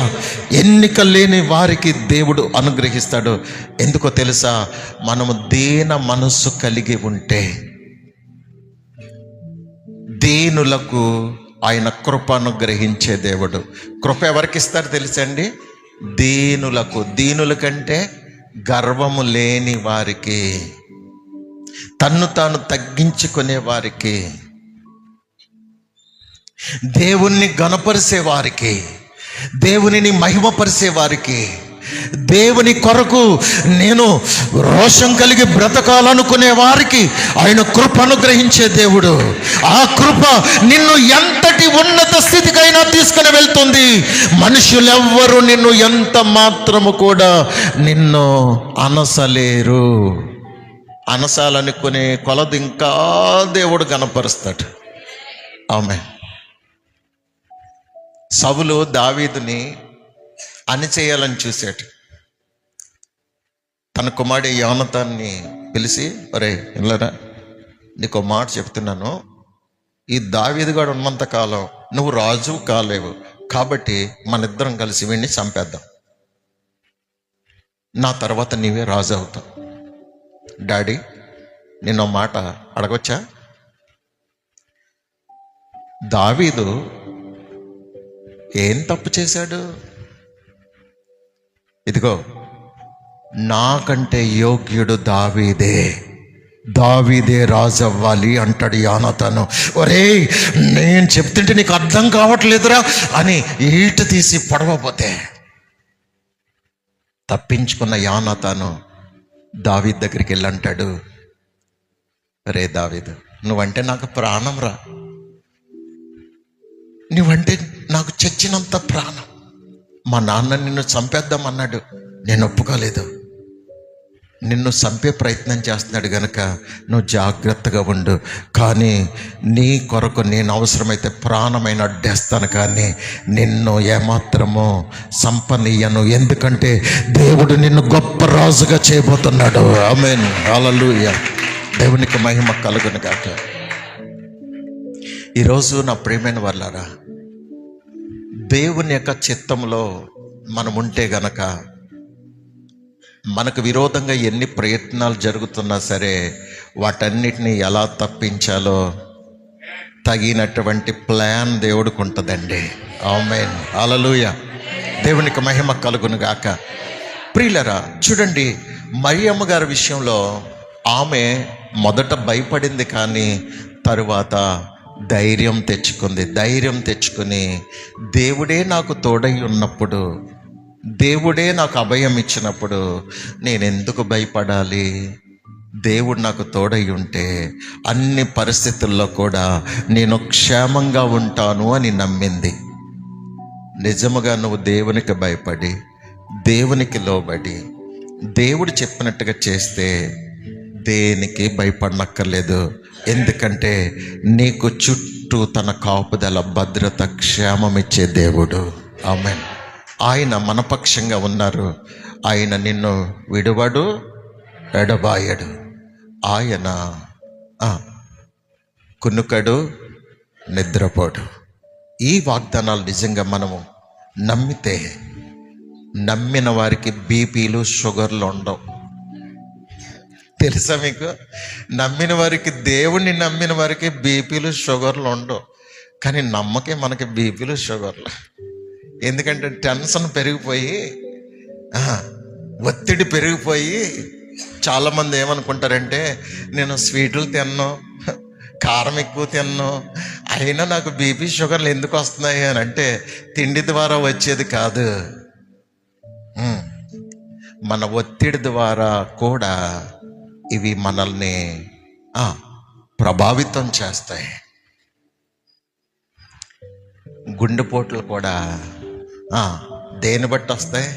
ఎన్నిక లేని వారికి దేవుడు అనుగ్రహిస్తాడు. ఎందుకో తెలుసా? మనము దీన మనస్సు కలిగి ఉంటే దీనులకు ఆయన కృప అనుగ్రహించే దేవుడు. కృప ఎవరికి ఇస్తారు తెలుసండి? దీనులకు. దీనుల కంటే గర్వము లేని వారికి, తన్ను తాను తగ్గించుకునే వారికి, దేవుణ్ణి గణపరిచే వారికి, దేవునిని మహిమపరిచే వారికి, దేవుని కొరకు నేను రోషం కలిగి బ్రతకాలనుకునే వారికి ఆయన కృప అనుగ్రహించే దేవుడు. ఆ కృప నిన్ను ఎంతటి ఉన్నత స్థితికైనా తీసుకుని వెళ్తుంది. మనుషులెవ్వరూ నిన్ను ఎంత మాత్రము కూడా నిన్ను అనసలేరు. అనసాలనుకునే కొలది ఇంకా దేవుడు కనపరుస్తాడు. ఆమె సౌలు దావీదుని అణిచేయాలని చూశాడు. తన కుమారుడు యోనతాన్ని పిలిచి, ఒరే ఇల్లరా, నీకు మాట చెప్తున్నాను, ఈ దావీదుగాడు ఉన్నంత కాలం నువ్వు రాజు కాలేవు, కాబట్టి మన ఇద్దరం కలిసి వీడిని చంపేద్దాం, నా తర్వాత నీవే రాజు అవుతావు. డాడీ, నిన్న మాట అడగొచ్చా? దావీదు ఏం తప్పు చేశాడు? ఇదిగో, నాకంటే యోగ్యుడు దావీదే రాజు అవ్వాలి అంటాడు యోనాతాను. ఒరే, నేను చెప్తుంటే నీకు అర్థం కావట్లేదురా అని ఈట తీసి పడవపోతే తప్పించుకున్న యోనాతాను దావీదు దగ్గరికి వెళ్ళి అంటాడు, రే దావీదు, నువ్వంటే నాకు ప్రాణం రా, నువ్వంటే నాకు చచ్చినంత ప్రాణం. మా నాన్న నిన్ను చంపేద్దామన్నాడు, నేను ఒప్పుకోలేదు. నిన్ను చంపే ప్రయత్నం చేస్తున్నాడు గనక నువ్వు జాగ్రత్తగా ఉండు, కానీ నీ కొరకు నేను అవసరమైతే ప్రాణమైన అడ్డేస్తాను, కానీ నిన్ను ఏమాత్రము చంపనీయను. ఎందుకంటే దేవుడు నిన్ను గొప్ప రాజుగా చేయబోతున్నాడు. ఆమేన్, హల్లెలూయా. దేవునికి మహిమ కలుగును గాక. ఈరోజు నా ప్రియమైన వాళ్ళారా, దేవుని యొక్క చిత్తంలో మనం ఉంటే గనక మనకు విరోధంగా ఎన్ని ప్రయత్నాలు జరుగుతున్నా సరే వాటన్నిటిని ఎలా తప్పించాలో తగినటువంటి ప్లాన్ దేవుడికి ఉంటుందండి. ఆమేన్, హల్లెలూయా. దేవునికి మహిమ కలుగును గాక. ప్రియులరా, చూడండి, మరియమ్మ గారి విషయంలో ఆమె మొదట భయపడింది, కానీ తరువాత ధైర్యం తెచ్చుకుని దేవుడే నాకు తోడై ఉన్నప్పుడు, దేవుడే నాకు అభయం ఇచ్చినప్పుడు నేను ఎందుకు భయపడాలి? దేవుడు నాకు తోడై ఉంటే అన్ని పరిస్థితుల్లో కూడా నేను క్షేమంగా ఉంటాను అని నమ్మింది. నిజముగా నువ్వు దేవునికి భయపడి, దేవునికి లోబడి, దేవుడు చెప్పినట్టుగా చేస్తే దేనికి భయపడనక్కర్లేదు. ఎందుకంటే నీకు చుట్టూ తన కాపుదల, భద్రత, క్షేమం ఇచ్చే దేవుడు. ఆమేన్. ఆయన మనపక్షంగా ఉన్నారు. ఆయన నిన్ను విడువడు, ఎడబాయడు. ఆయన కునుకడు, నిద్రపోడు. ఈ వాగ్దానాలు నిజంగా మనము నమ్మితే, నమ్మిన వారికి బీపీలు, షుగర్లు ఉండవు. తెలుసా మీకు? నమ్మిన వారికి, దేవుణ్ణి నమ్మిన వారికి బీపీలు, షుగర్లు ఉండవు. కానీ నమ్మకే మనకి బీపీలు, షుగర్లు. ఎందుకంటే టెన్షన్ పెరిగిపోయి, ఒత్తిడి పెరిగిపోయి చాలామంది ఏమనుకుంటారంటే, నేను స్వీట్లు తిన్నాను, కారం ఎక్కువ తిన్నాను, అయినా నాకు బీపీ, షుగర్లు ఎందుకు వస్తున్నాయి అని అంటే తిండి ద్వారా వచ్చేది కాదు. మన ఒత్తిడి ద్వారా కూడా ఇవి మనల్ని ప్రభావితం చేస్తాయి. గుండెపోట్లు కూడా దేని బట్టి వస్తాయి?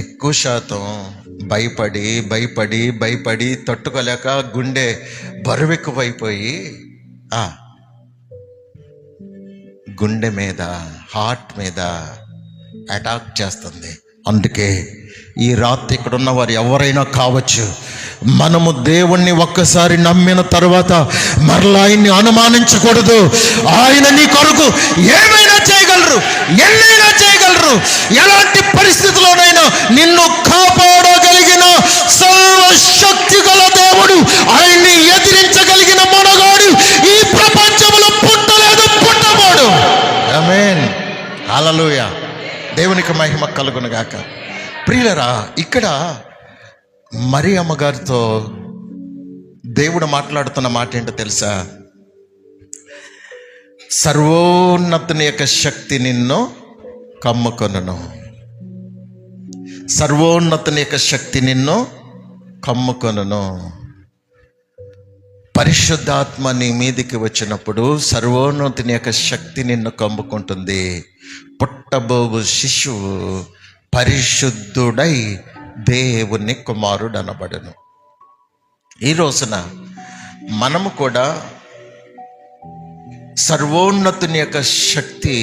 ఎక్కువ శాతం భయపడి తట్టుకోలేక గుండె బరువెక్కువైపోయి గుండె మీద, హార్ట్ మీద అటాక్ చేస్తుంది. అందుకే ఈ రాత్రి ఇక్కడ ఉన్న వారు ఎవరైనా కావచ్చు, మనము దేవుణ్ణి ఒక్కసారి నమ్మిన తర్వాత మరలా ఆయన్ని అనుమానించకూడదు. ఆయన నీ కొరకు ఏమైనా చేయగలరు, ఎన్నైనా చేయగలరు. ఎలాంటి పరిస్థితుల్లోనైనా నిన్ను కాపాడగలిగిన సర్వశక్తి గల దేవుడు, ఆయన్ని ఎదిరించగలిగిన మనగాడు ఈ ప్రపంచ దేవునికి మహిమ కలుగునుగాక. ప్రియులరా, ఇక్కడ మరి అమ్మగారితో దేవుడు మాట్లాడుతున్న మాట ఏంటో తెలుసా? సర్వోన్నతుని యొక్క శక్తి నిన్ను కమ్ముకొనును. సర్వోన్నతుని యొక్క శక్తి నిన్ను కమ్ముకొనును. పరిశుద్ధాత్మ నీ మీదికి వచ్చినప్పుడు సర్వోన్నతుని యొక్క శక్తి నిన్ను కమ్ముకుంటుంది. పుట్టబోవు శిశువు పరిశుద్ధుడై దేవుని కుమారుడు అనబడును. ఈ రోజున మనము కూడా సర్వోన్నతుని యొక్క శక్తి,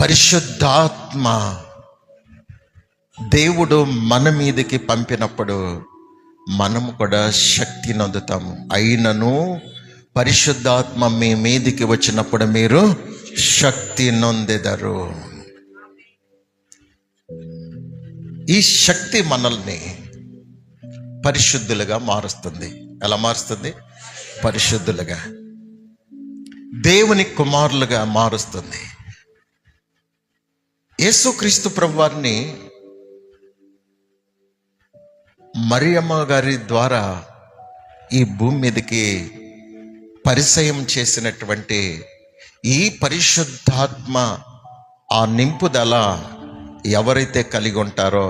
పరిశుద్ధాత్మ దేవుడు మన మీదకి పంపినప్పుడు మనము కూడా శక్తిని అందుతాము. అయినను పరిశుద్ధాత్మ మీ మీదికి వచ్చినప్పుడు మీరు శక్తి నొందెదరు. ఈ శక్తి మనల్ని పరిశుద్ధులుగా మారుస్తుంది. ఎలా మారుస్తుంది? పరిశుద్ధులుగా, దేవుని కుమారులుగా మారుస్తుంది. యేసుక్రీస్తు ప్రభువారిని మరియమ్మ గారి ద్వారా ఈ భూమి మీదకి పరిచయం చేసినటువంటి ఈ పరిశుద్ధాత్మ, ఆ నింపుదల ఎవరైతే కలిగి ఉంటారో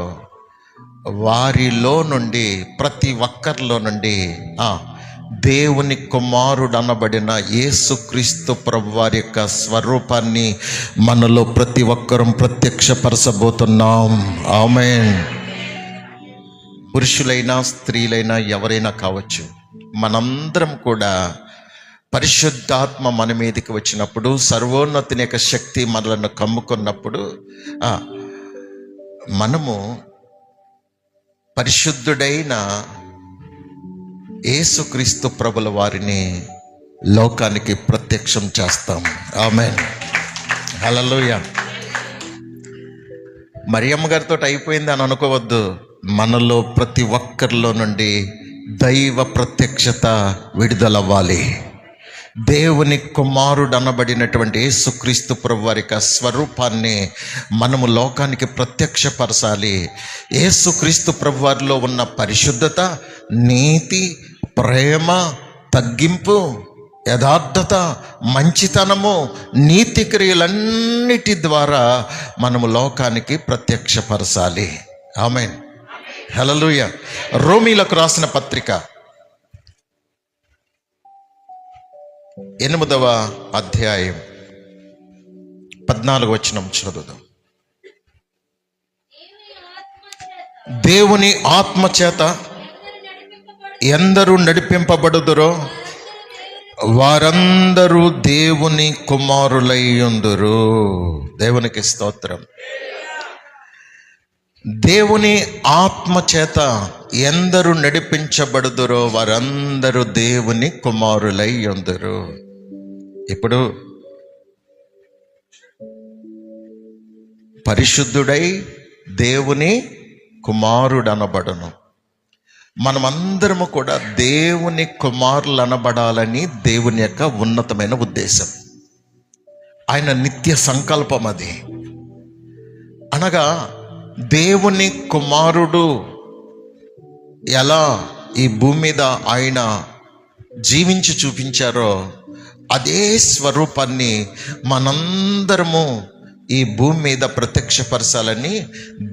వారిలో నుండి, ప్రతి ఒక్కరిలో నుండి దేవుని కుమారుడు అనబడిన యేసుక్రీస్తు ప్రభువారి యొక్క స్వరూపాన్ని మనలో ప్రతి ఒక్కరం ప్రత్యక్షపరచబోతున్నాం. ఆమేన్. పురుషులైనా స్త్రీలైనా ఎవరైనా కావచ్చు, మనందరం కూడా పరిశుద్ధాత్మ మన మీదకి వచ్చినప్పుడు, సర్వోన్నతుని యొక్క శక్తి మనలను కమ్ముకున్నప్పుడు మనము పరిశుద్ధుడైన యేసుక్రీస్తు ప్రభుల వారిని లోకానికి ప్రత్యక్షం చేస్తాం. ఆమేన్. హల్లెలూయా. మరియమ్మ గారితో అయిపోయింది అని అనుకోవద్దు. మనలో ప్రతి ఒక్కరిలో నుండి దైవ ప్రత్యక్షత విడుదలవ్వాలి. దేవుని కుమారుడు అనబడినటువంటి యేసుక్రీస్తు ప్రభువారి యొక్క స్వరూపాన్ని మనము లోకానికి ప్రత్యక్షపరచాలి. యేసుక్రీస్తు ప్రభువారిలో ఉన్న పరిశుద్ధత, నీతి, ప్రేమ, తగ్గింపు, యథార్థత, మంచితనము, నీతి క్రియలన్నిటి ద్వారా మనము లోకానికి ప్రత్యక్షపరచాలి. ఆమేన్. హల్లెలూయా. రోమీలకు రాసిన పత్రిక 8వ అధ్యాయం 14వ వచనం చదువుదాం. దేవుని ఆత్మచేత ఎందరూ నడిపింపబడుదురో వారందరూ దేవుని కుమారులై ఉందురు. దేవునికి స్తోత్రం. దేవుని ఆత్మచేత ఎందరూ నడిపించబడుదురో వారందరూ దేవుని కుమారులై ఉందురు. ఇప్పుడు పరిశుద్ధుడై దేవుని కుమారుడు అనబడును. మనమందరము కూడా దేవుని కుమారులు అనబడాలని దేవుని యొక్క ఉన్నతమైన ఉద్దేశం, ఆయన నిత్య సంకల్పం అది. అనగా దేవుని కుమారుడు ఎలా ఈ భూమి మీద ఆయన జీవించి చూపించారో అదే స్వరూపాన్ని మనందరము ఈ భూమి మీద ప్రత్యక్షపరచాలని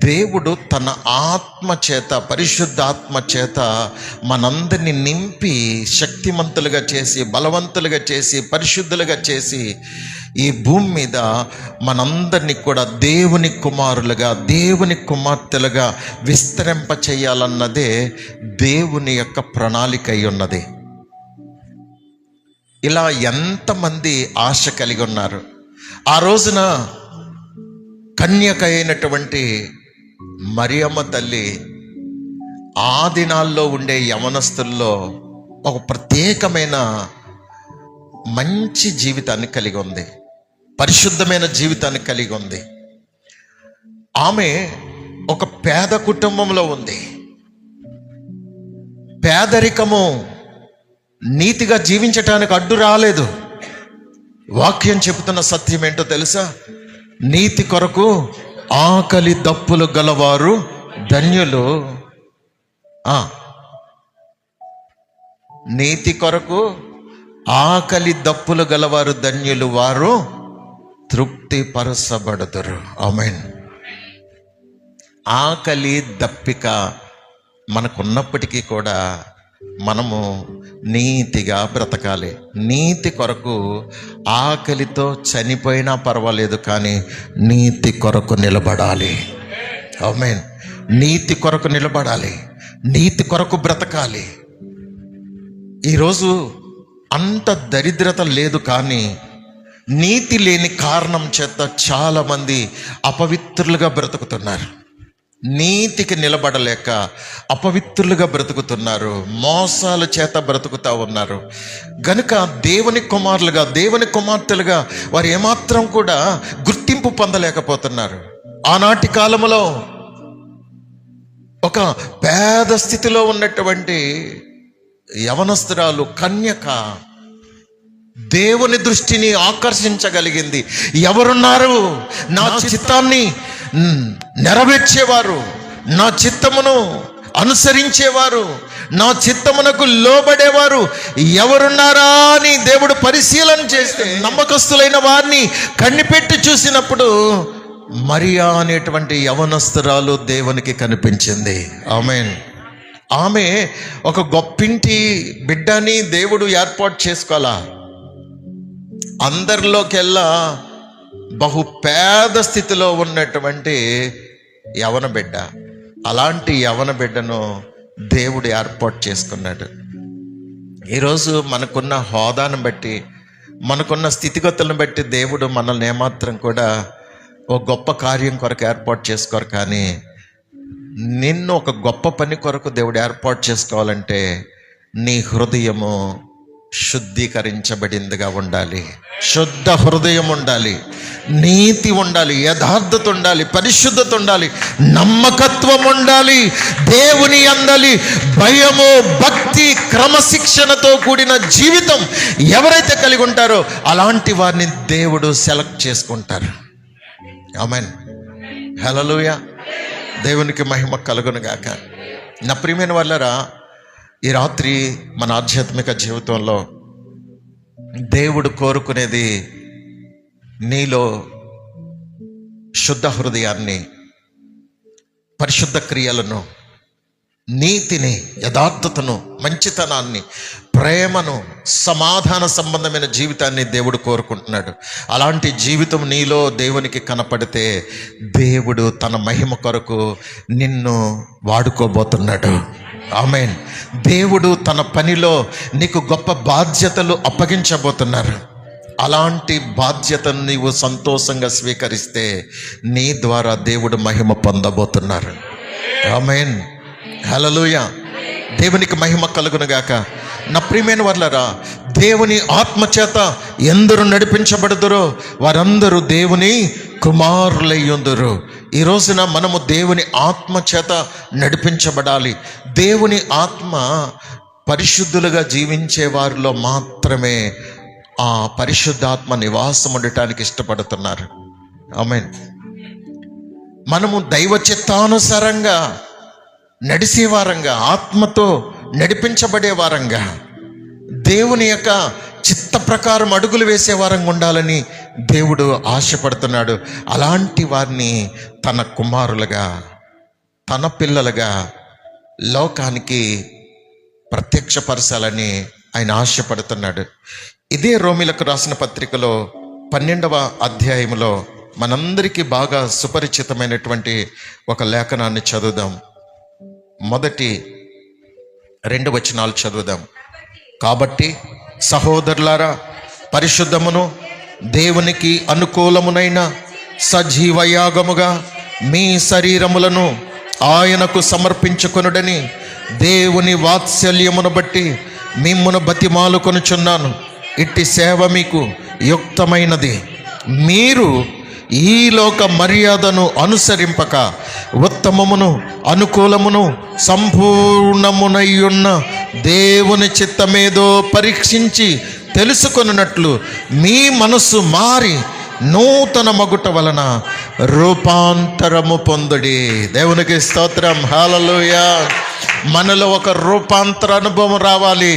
దేవుడు తన ఆత్మ చేత, పరిశుద్ధాత్మ చేత మనందరినీ నింపి శక్తిమంతులుగా చేసి, బలవంతులుగా చేసి, పరిశుద్ధులుగా చేసి ఈ భూమి మీద మనందరినీ కూడా దేవుని కుమారులుగా, దేవుని కుమార్తెలుగా విస్తరింప చేయాలన్నదే దేవుని యొక్క ప్రణాళిక అయి ఉన్నది. ఇలా ఎంతమంది ఆశ కలిగి ఉన్నారు. ఆ రోజున కన్యక అయినటువంటి మరియమ్మ తల్లి ఆ దినాల్లో ఉండే యవనస్తుల్లో ఒక ప్రత్యేకమైన మంచి జీవితాన్ని కలిగి ఉంది, పరిశుద్ధమైన జీవితాన్ని కలిగి ఉంది. ఆమె ఒక పేద కుటుంబంలో ఉంది. పేదరికము నీతిగా జీవించటానికి అడ్డు రాలేదు. వాక్యం చెబుతున్న సత్యం ఏంటో తెలుసా? నీతి కొరకు ఆకలి దప్పులు గలవారు ధన్యులు. నీతి కొరకు ఆకలి దప్పులు గలవారు ధన్యులు, వారు తృప్తి పరచబడుదురు. ఆమేన్. ఆకలి దప్పిక మనకున్నప్పటికీ కూడా మనము నీతిగా బ్రతకాలి. నీతి కొరకు ఆకలితో చనిపోయినా పర్వాలేదు, కానీ నీతి కొరకు నిలబడాలి. ఆమేన్. నీతి కొరకు నిలబడాలి, నీతి కొరకు బ్రతకాలి. ఈరోజు అంత దరిద్రత లేదు, కానీ నీతి లేని కారణం చేత చాలామంది అపవిత్రులుగా బ్రతుకుతున్నారు. నీతికి నిలబడలేక అపవిత్రులుగా బ్రతుకుతున్నారు, మోసాల చేత బ్రతుకుతూ ఉన్నారు. గనుక దేవుని కుమారులుగా, దేవుని కుమార్తెలుగా వారు ఏమాత్రం కూడా గుర్తింపు పొందలేకపోతున్నారు. ఆనాటి కాలంలో ఒక పేద స్థితిలో ఉన్నటువంటి యవనస్తురాలు కన్యక దేవుని దృష్టిని ఆకర్షించగలిగింది. ఎవరున్నారు నా చిత్తాన్ని నెరవేర్చేవారు, నా చిత్తమును అనుసరించేవారు, నా చిత్తమునకు లోబడేవారు ఎవరున్నారా అని దేవుడు పరిశీలన చేస్తే నమ్మకస్తులైన వారిని కనిపెట్టి చూసినప్పుడు మరియా అనేటువంటి యవనస్తురాలు దేవునికి కనిపించింది. ఆమేన్. ఆమె ఒక గొప్పింటి బిడ్డని దేవుడు ఏర్పాటు చేసుకోవాలా. అందరిలోకెల్లా బహు పేద స్థితిలో ఉన్నటువంటి యవన బిడ్డ. అలాంటి యవన బిడ్డను దేవుడు ఏర్పాటు చేసుకున్నాడు. ఈరోజు మనకున్న హోదాను బట్టి, మనకున్న స్థితిగతులను బట్టి దేవుడు మనల్ని ఏమాత్రం కూడా ఓ గొప్ప కార్యం కొరకు ఏర్పాటు చేసుకోరు. కానీ నిన్ను ఒక గొప్ప పని కొరకు దేవుడు ఏర్పాటు చేసుకోవాలంటే నీ హృదయము శుద్ధీకరించబడిందిగా ఉండాలి. శుద్ధ హృదయం ఉండాలి, నీతి ఉండాలి, యథార్థత ఉండాలి, పరిశుద్ధత ఉండాలి, నమ్మకత్వం ఉండాలి, దేవుని యందలి భయము, భక్తి, క్రమశిక్షణతో కూడిన జీవితం ఎవరైతే కలిగి ఉంటారో అలాంటి వారిని దేవుడు సెలెక్ట్ చేసుకుంటారు. ఆమేన్. హల్లెలూయా. దేవునికి మహిమ కలుగును గాక. నా ప్రియమైన వాళ్ళరా, ఈ రాత్రి మన ఆధ్యాత్మిక జీవితంలో దేవుడు కోరుకునేది నీలో శుద్ధ హృదయాన్ని, పరిశుద్ధ క్రియలను, నీతిని, యథార్థతను, మంచితనాన్ని, ప్రేమను, సమాధాన సంబంధమైన జీవితాన్ని దేవుడు కోరుకుంటున్నాడు. అలాంటి జీవితం నీలో దేవునికి కనపడితే దేవుడు తన మహిమ కొరకు నిన్ను వాడుకోబోతున్నాడు. ఆమేన్. దేవుడు తన పనిలో నీకు గొప్ప బాధ్యతలు అప్పగించబోతున్నారు. అలాంటి బాధ్యతను నీవు సంతోషంగా స్వీకరిస్తే నీ ద్వారా దేవుడు మహిమ పొందబోతున్నారు. ఆమేన్. హల్లెలూయా. దేవునికి మహిమ కలుగును గాక. నా ప్రియమైన వాళ్ళరా, దేవుని ఆత్మచేత ఎందరు నడిపించబడుదురో వారందరూ దేవుని కుమారులయ్యుందురు. ఈ రోజున మనము దేవుని ఆత్మచేత నడిపించబడాలి. దేవుని ఆత్మ పరిశుద్ధులుగా జీవించే వారిలో మాత్రమే ఆ పరిశుద్ధాత్మ నివాసం ఉండటానికి ఇష్టపడుతున్నారు. ఆమేన్. మనము దైవ చిత్తానుసారంగా నడిచేవారంగా, ఆత్మతో నడిపించబడే వారంగా, దేవుని యొక్క చిత్త ప్రకారం అడుగులు వేసే వారంగా ఉండాలని దేవుడు ఆశపడుతున్నాడు. అలాంటి వారిని తన కుమారులుగా, తన పిల్లలుగా లోకానికి ప్రత్యక్షపరచాలని ఆయన ఆశపడుతున్నాడు. ఇదే రోమిలకు రాసిన పత్రికలో 12వ అధ్యాయంలో మనందరికీ బాగా సుపరిచితమైనటువంటి ఒక లేఖనాన్ని చదువుదాం. మొదటి 2 వచనాలు చదువుదాం. కాబట్టి సహోదరులారా, పరిశుద్ధమును దేవునికి అనుకూలమునైన సజీవయాగముగా మీ శరీరములను ఆయనకు సమర్పించుకొనుడని దేవుని వాత్సల్యమును బట్టి మిమ్మును బతిమాలుకొనుచున్నాను. ఇట్టి సేవ మీకు యుక్తమైనది. మీరు ఈ లోక మర్యాదను అనుసరింపక ఉత్తమమును అనుకూలమును సంపూర్ణమునయ్యున్న దేవుని చిత్తమేదో పరీక్షించి తెలుసుకొనున్నట్లు మీ మనస్సు మారి నూతన మగుట వలన రూపాంతరము పొందుడి. దేవునికి స్తోత్రం, హల్లెలూయా. మనలో ఒక రూపాంతర అనుభవం రావాలి.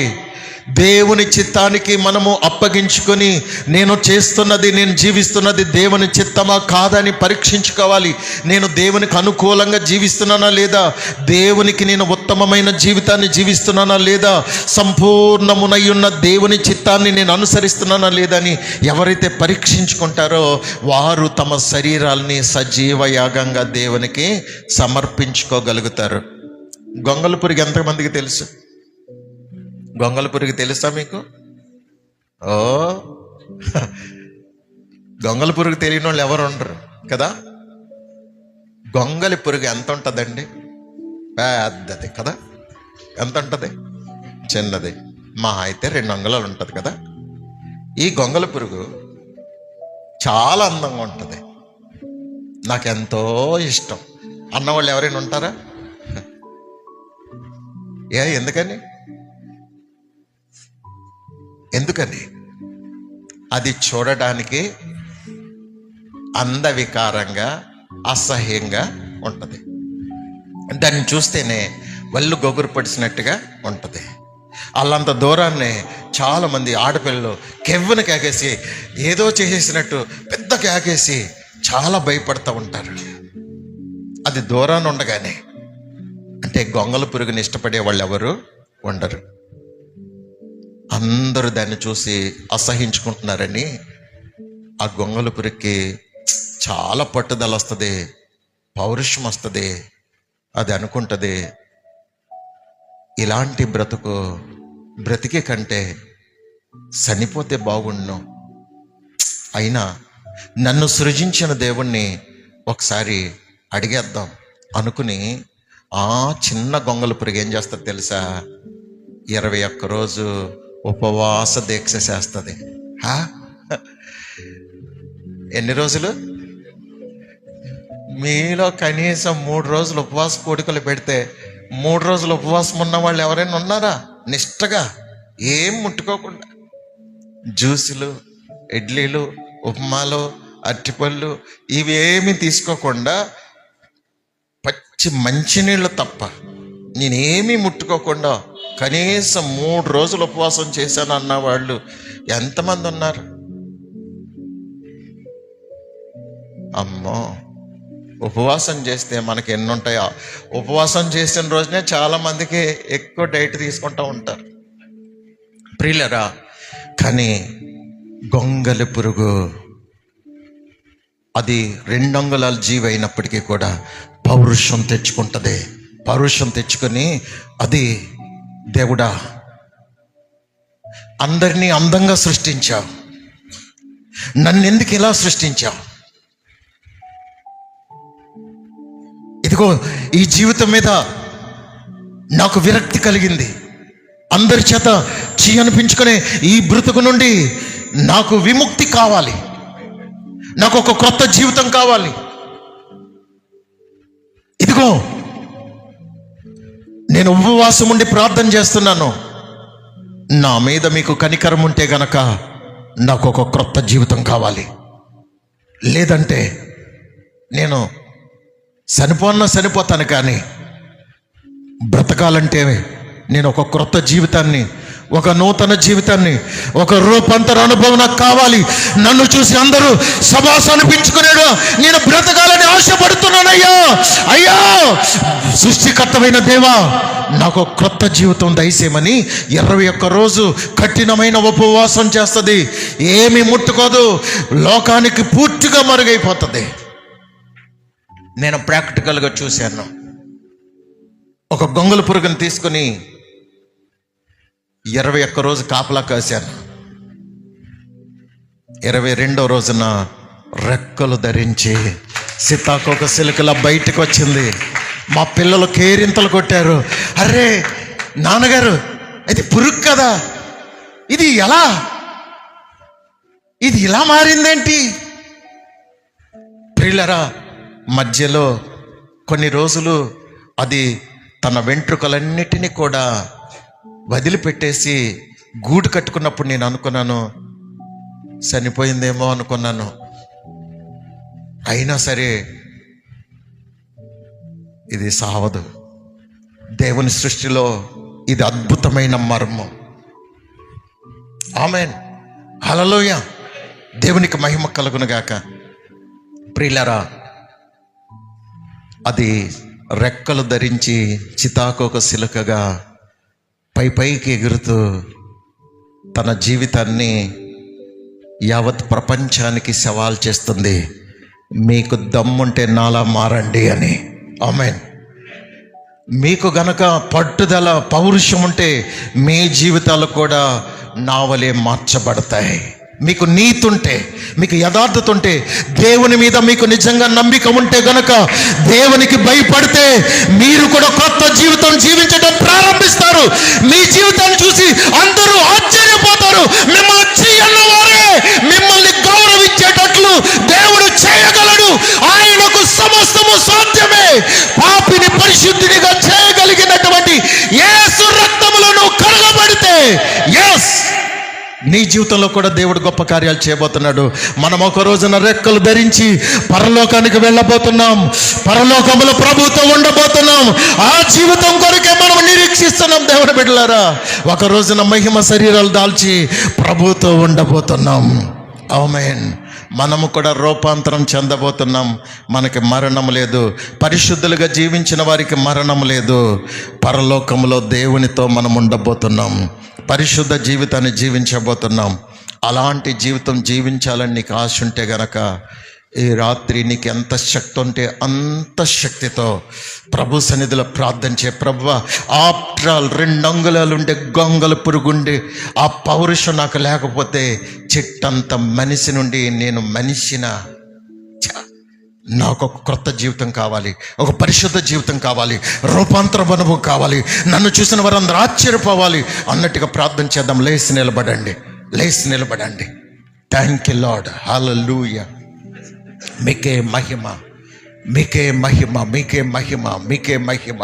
దేవుని చిత్తానికి మనము అప్పగించుకొని నేను చేస్తున్నది, నేను జీవిస్తున్నది దేవుని చిత్తమా కాదని పరీక్షించుకోవాలి. నేను దేవునికి అనుకూలంగా జీవిస్తున్నానా లేదా, దేవునికి నేను ఉత్తమమైన జీవితాన్ని జీవిస్తున్నానా లేదా, సంపూర్ణమునై ఉన్న దేవుని చిత్తాన్ని నేను అనుసరిస్తున్నానా లేదని ఎవరైతే పరీక్షించుకుంటారో వారు తమ శరీరాల్ని సజీవ యాగంగా దేవునికి సమర్పించుకోగలుగుతారు. గొంగళి పురుగు ఎంతమందికి తెలుసు? గొంగళి పురుగు తెలుసా మీకు? ఓ, గొంగళి పురుగు తెలియని వాళ్ళు ఎవరు ఉండరు కదా. గొంగళి పురుగు ఎంత ఉంటుందండి? పెద్దది కదా. ఎంత ఉంటుంది? చిన్నది, మా అయితే 2 అంగుళాలు ఉంటుంది కదా. ఈ గొంగళి పురుగు చాలా అందంగా ఉంటుంది. నాకెంతో ఇష్టం అన్నవాళ్ళు ఎవరైనా ఉంటారా? ఎందుకని అది చూడడానికి అందవికారంగా, అసహ్యంగా ఉంటుంది. దాన్ని చూస్తేనే వళ్ళు గొగురు పడిసినట్టుగా ఉంటుంది. అల్లంత దూరాన్ని చాలామంది ఆడపిల్లలు కెవ్వును కేకేసి ఏదో చేసేసినట్టు పెద్ద కేకేసి చాలా భయపడుతూ ఉంటారు. అది దూరాన్ని ఉండగానే, అంటే గొంగళి పురుగుని ఇష్టపడే వాళ్ళు ఎవరు ఉండరు. అందరూ దాన్ని చూసి అసహించుకుంటున్నారని ఆ గొంగళి పురుగుకి చాలా పట్టుదల వస్తుంది, పౌరుషం వస్తుంది. అది అనుకుంటుంది, ఇలాంటి బ్రతికే కంటే చనిపోతే బాగుండును. అయినా నన్ను సృజించిన దేవుణ్ణి ఒకసారి అడిగేద్దాం అనుకుని ఆ చిన్న గొంగళి పురుగు ఏం చేస్తుంది తెలుసా? 21 రోజు ఉపవాస దీక్ష చేస్తుంది. ఎన్ని రోజులు? మీలో కనీసం 3 రోజులు ఉపవాస కోడికలు పెడితే 3 రోజులు ఉపవాసం ఉన్న వాళ్ళు ఎవరైనా ఉన్నారా? నిష్టగా ఏం ముట్టుకోకుండా, జ్యూసులు, ఇడ్లీలు, ఉప్మాలు, అరటిపళ్ళు ఇవేమీ తీసుకోకుండా, పచ్చి మంచినీళ్ళు తప్ప నేనేమీ ముట్టుకోకుండా కనీసం 3 రోజులు ఉపవాసం చేశాను అన్న వాళ్ళు ఎంతమంది ఉన్నారు? అమ్మో, ఉపవాసం చేస్తే మనకి ఎన్ని ఉంటాయో. ఉపవాసం చేసిన రోజునే చాలా మందికి ఎక్కువ డైట్ తీసుకుంటూ ఉంటారు ప్రియులరా. కానీ గొంగళి పురుగు అది 2 అంగుళాల జీవి అయినప్పటికీ కూడా పౌరుషం తెచ్చుకుంటుంది. పౌరుషం తెచ్చుకొని అది, దేవుడా అందరినీ అందంగా సృష్టించావు, నన్నెందుకు ఇలా సృష్టించావు? ఇదిగో ఈ జీవితం మీద నాకు విరక్తి కలిగింది, అందరి చేత చీ అనిపించుకునే ఈ బ్రతుకు నుండి నాకు విముక్తి కావాలి, నాకు ఒక కొత్త జీవితం కావాలి. ఇదిగో నేను ఉపవాసం ఉండి ప్రార్థన చేస్తున్నాను, నా మీద మీకు కనికరం ఉంటే గనక నాకు ఒక క్రొత్త జీవితం కావాలి. లేదంటే నేను చనిపోతాను, కానీ బ్రతకాలంటే నేను ఒక క్రొత్త జీవితాన్ని, ఒక నూతన జీవితాన్ని, ఒక రూపాంతర అనుభవం నాకు కావాలి. నన్ను చూసి అందరూ సభాసు అనిపించుకునేడు నేను బ్రతకాలని ఆశపడుతున్నానయ్యా. అయ్యా సృష్టికర్తమైన దేవా, నాకు క్రొత్త జీవితం దయచేయమని 21 రోజు కఠినమైన ఉపవాసం చేస్తుంది. ఏమీ ముట్టుకోదు, లోకానికి పూర్తిగా మరుగైపోతుంది. నేను ప్రాక్టికల్గా చూశాను. ఒక గొంగళి పురుగుని తీసుకుని 21 రోజు కాపలా కాశాను. 22వ రోజున రెక్కలు ధరించి సీతాకోక సిలుకలా బయటకు వచ్చింది. మా పిల్లలు కేరింతలు కొట్టారు. అరే నాన్నగారు, ఇది పురుగు కదా, ఇది ఇలా మారిందేంటి? ప్రియులరా, మధ్యలో కొన్ని రోజులు అది తన వెంట్రుకలన్నిటినీ కూడా వదిలిపెట్టేసి గూడు కట్టుకున్నప్పుడు నేను అనుకున్నాను, చనిపోయిందేమో అనుకున్నాను. అయినా సరే ఇది సావదు. దేవుని సృష్టిలో ఇది అద్భుతమైన మర్మం. ఆమేన్, హల్లెలూయా. దేవునికి మహిమ కలుగునుగాక. ప్రియులారా, అది రెక్కలు ధరించి చితాకొక సిలుకగా పైకి ఎగురుతూ తన జీవితాన్ని యావత్ ప్రపంచానికి సవాల్ చేస్తుంది. మీకు దమ్ముంటే నాలా మారండి అని. ఆమేన్. మీకు గనక పట్టుదల, పౌరుషం ఉంటే మీ జీవితాలు కూడా నా వలె మార్చబడతాయి. మీకు నీతి ఉంటే, మీకు యథార్థత ఉంటే, దేవుని మీద మీకు నిజంగా నమ్మిక ఉంటే గనక, దేవునికి భయపడితే మీరు కూడా కొత్త జీవితం జీవించడం ప్రారంభిస్తారు. మీ జీవితాన్ని చూసి అందరూ ఆశ్చర్యపోతారు. మిమ్మల్ని చేయన్నవారే మిమ్మల్ని గౌరవించేటట్లు దేవుడు చేయగలడు. ఆయనకు సమస్తము సాధ్యమే. పాపిని పరిశుద్ధినిగా చేయగలిగినటువంటి యేసు రక్తములో నువ్వు కడగబడితే, ఎస్, నీ జీవితంలో కూడా దేవుడు గొప్ప కార్యాలు చేయబోతున్నాడు. మనం ఒక రోజున రెక్కలు ధరించి పరలోకానికి వెళ్ళబోతున్నాం. పరలోకములో ప్రభుతో ఉండబోతున్నాం. ఆ జీవితం కొరకే మనం నిరీక్షిస్తున్నాం. దేవుని బిడ్డలారా, ఒక రోజున మహిమ శరీరాలు దాల్చి ప్రభుతో ఉండబోతున్నాం. ఆమేన్. మనము కూడా రూపాంతరం చెందబోతున్నాం. మనకి మరణం లేదు. పరిశుద్ధులుగా జీవించిన వారికి మరణం లేదు. పరలోకములో దేవునితో మనం ఉండబోతున్నాం. పరిశుద్ధ జీవితాన్ని జీవించబోతున్నాం. అలాంటి జీవితం జీవించాలని నీకు ఆశ ఉంటే గనక, ఈ రాత్రి నీకు ఎంత శక్తి ఉంటే అంత శక్తితో ప్రభు సన్నిధిలో ప్రార్థన చే. ప్రభువా, ఆఫ్టర్ ఆల్ 2 అంగుళాలు ఉండే గొంగల పురుగుండి ఆ పౌరుషం నాకు లేకపోతే చెట్టంత మనిషి నుండి నేను మనిషిన. నాకు ఒక క్రొత్త జీవితం కావాలి, ఒక పరిశుద్ధ జీవితం కావాలి, రూపాంతర అనుభవం కావాలి, నన్ను చూసిన వారందరూ ఆశ్చర్యపోవాలి అన్నట్టుగా ప్రార్థన చేద్దాం. లేచి నిలబడండి, లేచి నిలబడండి. Thank you lord. హల్లెలూయా. మీకే మహిమ, మీకే మహిమ, మీకే మహిమ, మీకే మహిమ.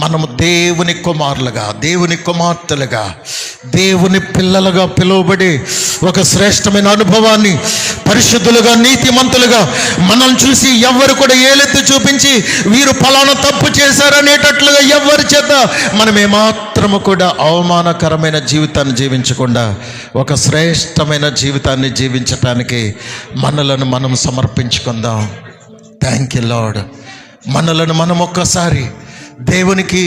మనము దేవుని కుమారులుగా, దేవుని కుమార్తెలుగా, దేవుని పిల్లలుగా పిలువబడి ఒక శ్రేష్టమైన అనుభవాన్ని, పరిశుద్ధులుగా, నీతిమంతులుగా మనం చూసి ఎవ్వరు కూడా ఏలెత్తి చూపించి వీరు ఫలానా తప్పు చేశారనేటట్లుగా ఎవ్వరి చేత మనం ఏమాత్రము కూడా అవమానకరమైన జీవితాన్ని జీవించకుండా ఒక శ్రేష్టమైన జీవితాన్ని జీవించటానికి మనలను మనం సమర్పించుకుందాం. Thank you lord. మనలను మనం ఒక్కసారి దేవునికి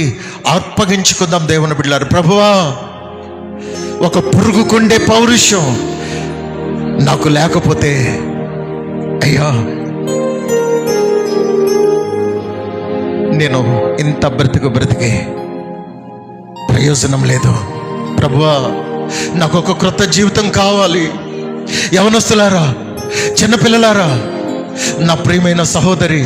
అర్పగించుకుందాం. దేవుని బిడ్డలారా, ప్రభువా, ఒక పురుగుకుండే పౌరుషం నాకు లేకపోతే, అయ్యా, నేను ఇంత బ్రతికి ప్రయోజనం లేదు. ప్రభువా, నాకు ఒక క్రొత్త జీవితం కావాలి. యవనస్తులారా, చిన్నపిల్లలారా, నా ప్రియమైన సహోదరి,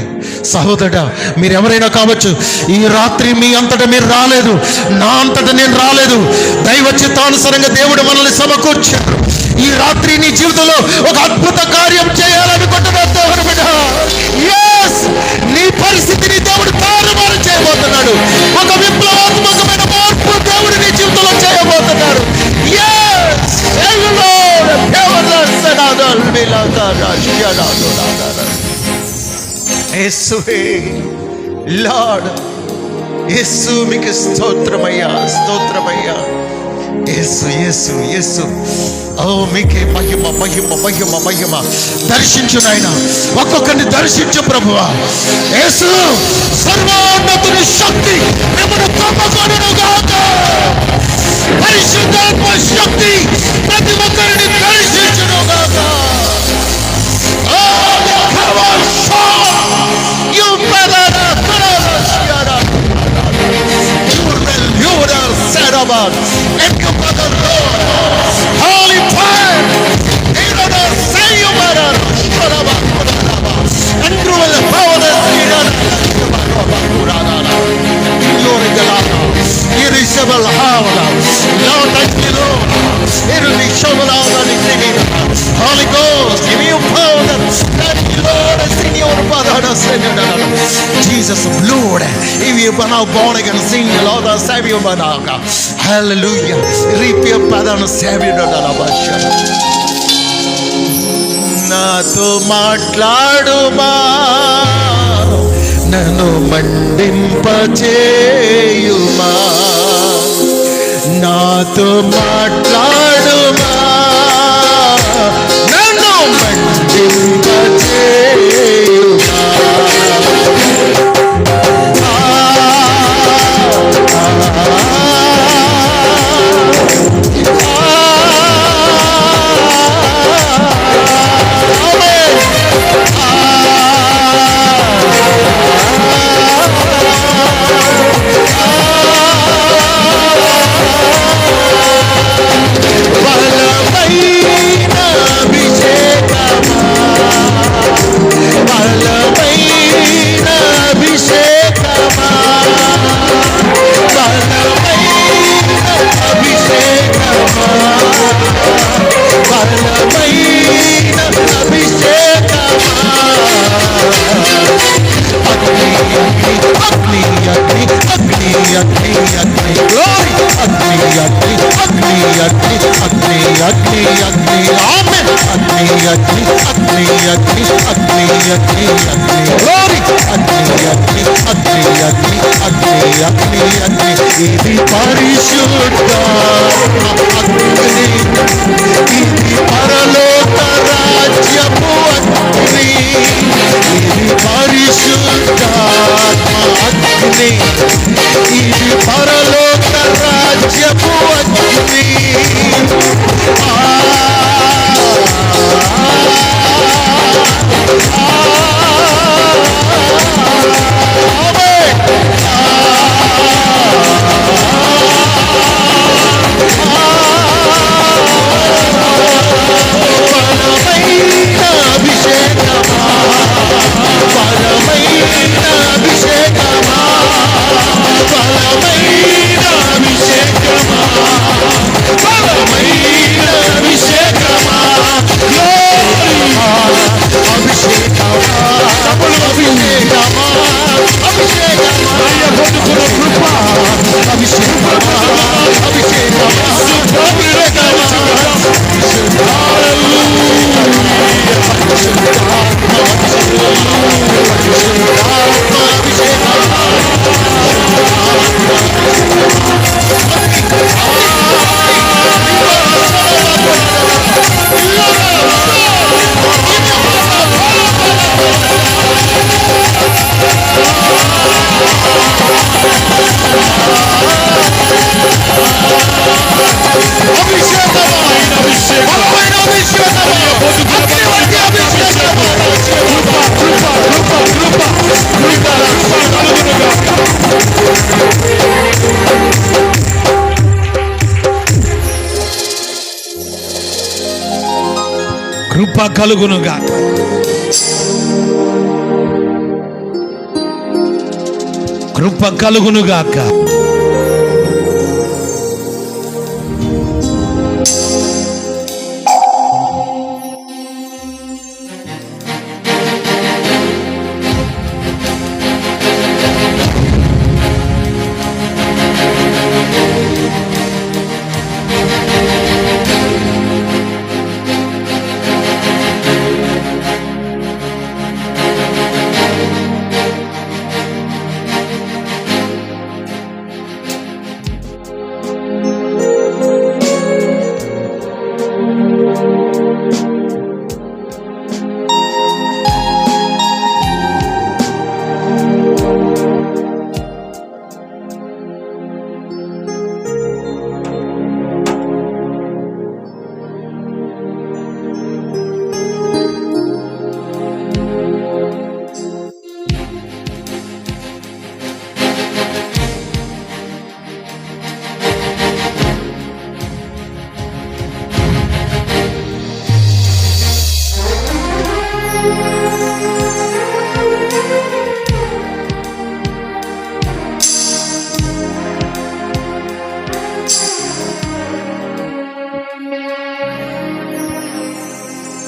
సహోదరుడా, మీరు ఎవరైనా కావచ్చు. ఈ రాత్రి మీ అంతటా మీరు రాలేదు, నా అంతటా నేను రాలేదు. దైవ చిత్తానుసారంగా దేవుడు మనల్ని సమకూర్చారు. ఈ రాత్రి నీ జీవితంలో ఒక అద్భుత కార్యం చేయాలనుకుంటున్నాడు దేవుడు బిడ్డ. ఎస్, నీ పరిస్థితిని దేవుడు తారుమారు చేయబోతున్నాడు. ఒక విప్లవాత్మకమైన మార్పు దేవుడు నీ జీవితంలో చేయబోతున్నాడు. యేసువే లార్డ్, యేసు మీకు స్తోత్రమయ్యా, స్తోత్రమయ్యా. యేసు, యేసు, యేసు. ఓ, మీకే మహిమ, మహిమ, మహిమ, మహిమ. దర్శించు నాయన, ఒక్కొక్కరిని దర్శించు ప్రభువా. యేసు, సర్వోన్నతుని శక్తి మిమ్మల్ని కమ్మకొనుగాక. పరిశుద్ధాత్మ శక్తి ప్రతి ఒక్కరిని దర్శించునుగాక. Holy fire, Holy Ghost, give me your power. Jesus, Lord, if you are now born again, sing the Lord and Savior. Hallelujah. Reap your Father and Savior. నాతో మాట్లాడుమా, నన్ను మండింపచేయుమా, నాతో మాట్లాడుమా, నన్ను మండింపచేయుమా. ఇది పరిశుద్ధ అగ్ని, ఇది పరలోక రాజ్యపు అగ్ని, ఇది పరిశుద్ధ అగ్ని, ఇది పరలోక రాజ్యపు అగ్ని. కృప కలుగునుగాక. కృప కలుగునుగాక.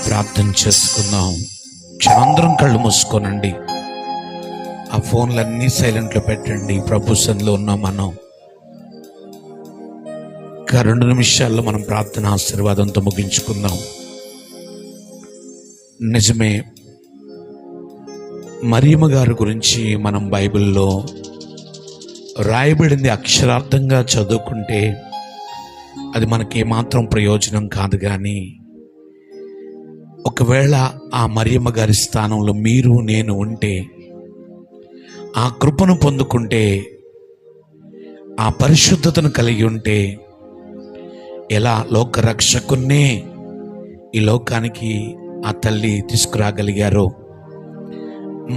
ప్రార్థన చేసుకుందాం. క్షణందరం కళ్ళు మూసుకోనండి. ఆ ఫోన్లన్నీ సైలెంట్లో పెట్టండి. ప్రభు సన్నిధిలో ఉన్నాం మనం. 2 నిమిషాల్లో మనం ప్రార్థన ఆశీర్వాదంతో ముగించుకుందాం. నిజమే, మరియమ్మ గారి గురించి మనం బైబిల్లో రాయబడింది అక్షరార్థంగా చదువుకుంటే అది మనకి ఏమాత్రం ప్రయోజనం కాదు. కానీ ఒకవేళ ఆ మరియమ్మ గారి స్థానంలో మీరు నేను ఉంటే, ఆ కృపను పొందుకుంటే, ఆ పరిశుద్ధతను కలిగి ఉంటే, ఎలా లోకరక్షకున్నే ఈ లోకానికి ఆ తల్లి తీసుకురాగలిగారో,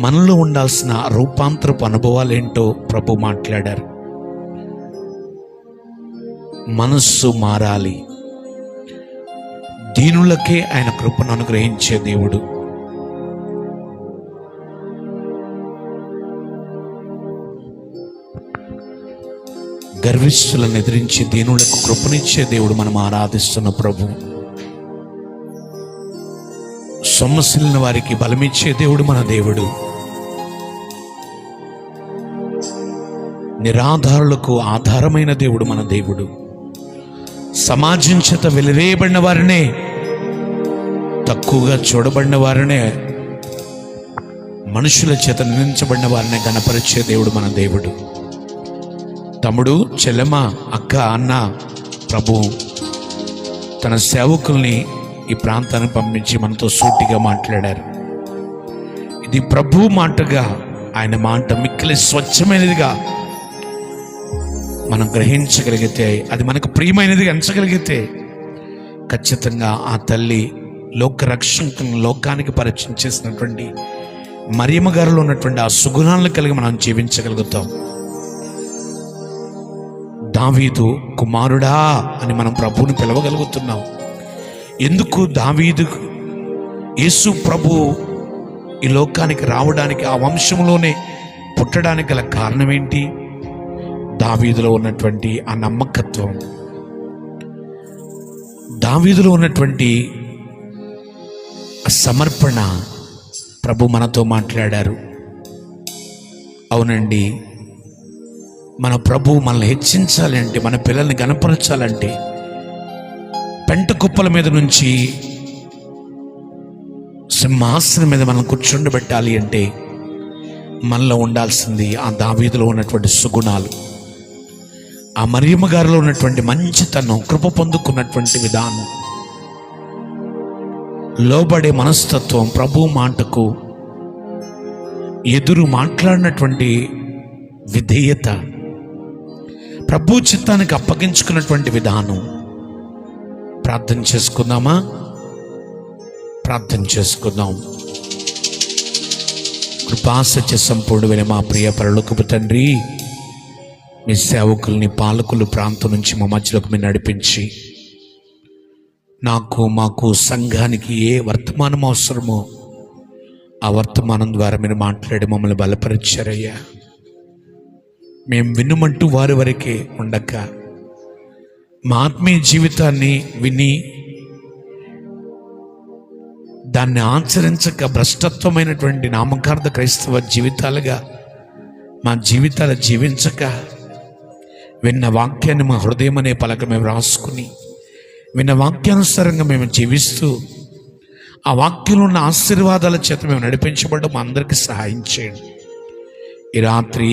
మనలో ఉండాల్సిన రూపాంతరపు అనుభవాలేంటో ప్రభు మాట్లాడారు. మనస్సు మారాలి. దీనులకే ఆయన కృపను అనుగ్రహించే దేవుడు. గర్విష్ఠులను ఎదిరించి దీనులకు కృపనిచ్చే దేవుడు మనం ఆరాధిస్తున్న ప్రభు. సొమ్మసిల్లిన వారికి బలమిచ్చే దేవుడు మన దేవుడు. నిరాధారులకు ఆధారమైన దేవుడు మన దేవుడు. సమాజం చేత వెలివేయబడిన వారినే, తక్కువగా చూడబడిన వారినే, మనుషుల చేత నిందించబడిన వారినే గణపరిచే దేవుడు మన దేవుడు. తమ్ముడు, చెల్లెమ్మ, అక్క, అన్న, ప్రభు తన సేవకుల్ని ఈ ప్రాంతానికి పంపించి మనతో సూటిగా మాట్లాడారు. ఇది ప్రభు మాటగా, ఆయన మాట మిక్కిలి స్వచ్ఛమైనదిగా మనం గ్రహించగలిగితే, అది మనకు ప్రియమైనదిగా ఎంచగలిగితే, ఖచ్చితంగా ఆ తల్లి లోకరక్షకుని లోకానికి పరిచయం చేసినటువంటి మరియమ్మ గారిలో ఉన్నటువంటి ఆ సుగుణాలను కలిగి మనం జీవించగలుగుతాం. దావీదు కుమారుడా అని మనం ప్రభువుని పిలవగలుగుతున్నాం. ఎందుకు దావీదు, యేసు ప్రభు ఈ లోకానికి రావడానికి, ఆ వంశంలోనే పుట్టడానికి గల కారణం ఏంటి? దావీదులో ఉన్నటువంటి ఆ నమ్మకత్వం, దావీదులో ఉన్నటువంటి సమర్పణ. ప్రభు మనతో మాట్లాడారు. అవునండి, మన ప్రభు మనల్ని హెచ్చించాలి అంటే, మన పిల్లల్ని గణపరచాలంటే, పెంట కుప్పల మీద నుంచి సింహాసనం మీద మనం కూర్చుండబెట్టాలి అంటే మనలో ఉండాల్సింది ఆ దావీదులో ఉన్నటువంటి సుగుణాలు, ఆ మరియమ్మ గారిలో ఉన్నటువంటి మంచితనం, కృప పొందుకున్నటువంటి విధానం, లోబడే మనస్తత్వం, ప్రభు మాటకు ఎదురు మాట్లాడినటువంటి విధేయత, ప్రభు చిత్తానికి అప్పగించుకున్నటువంటి విధానం. ప్రార్థన చేసుకుందామా? ప్రార్థన చేసుకుందాం. కృపాసత్య సంపూర్ణమైన మా ప్రియ పరలోకపు తండ్రి, మీ సేవకుల్ని పాలకులు ప్రాంతం నుంచి మా మధ్యలోకి మీరు నడిపించి, మాకు సంఘానికి ఏ వర్తమానం అవసరమో ఆ వర్తమానం ద్వారా మీరు మాట్లాడి మమ్మల్ని బలపరిచారయ్యా. మేము వినుమంటూ వారి వరకే ఉండక, మా ఆత్మీయ జీవితాన్ని విని దాన్ని ఆచరించక భ్రష్టత్వమైనటువంటి నామకార్థ క్రైస్తవ జీవితాలుగా మా జీవితాలు జీవించక, విన్న వాక్యాన్ని మా హృదయం అనే పలక మేము రాసుకుని, విన్న వాక్యానుసారంగా మేము జీవిస్తూ, ఆ వాక్యంలో ఉన్న ఆశీర్వాదాల చేత మేము నడిపించబడడం మా అందరికీ సహాయం చేయండి. ఈ రాత్రి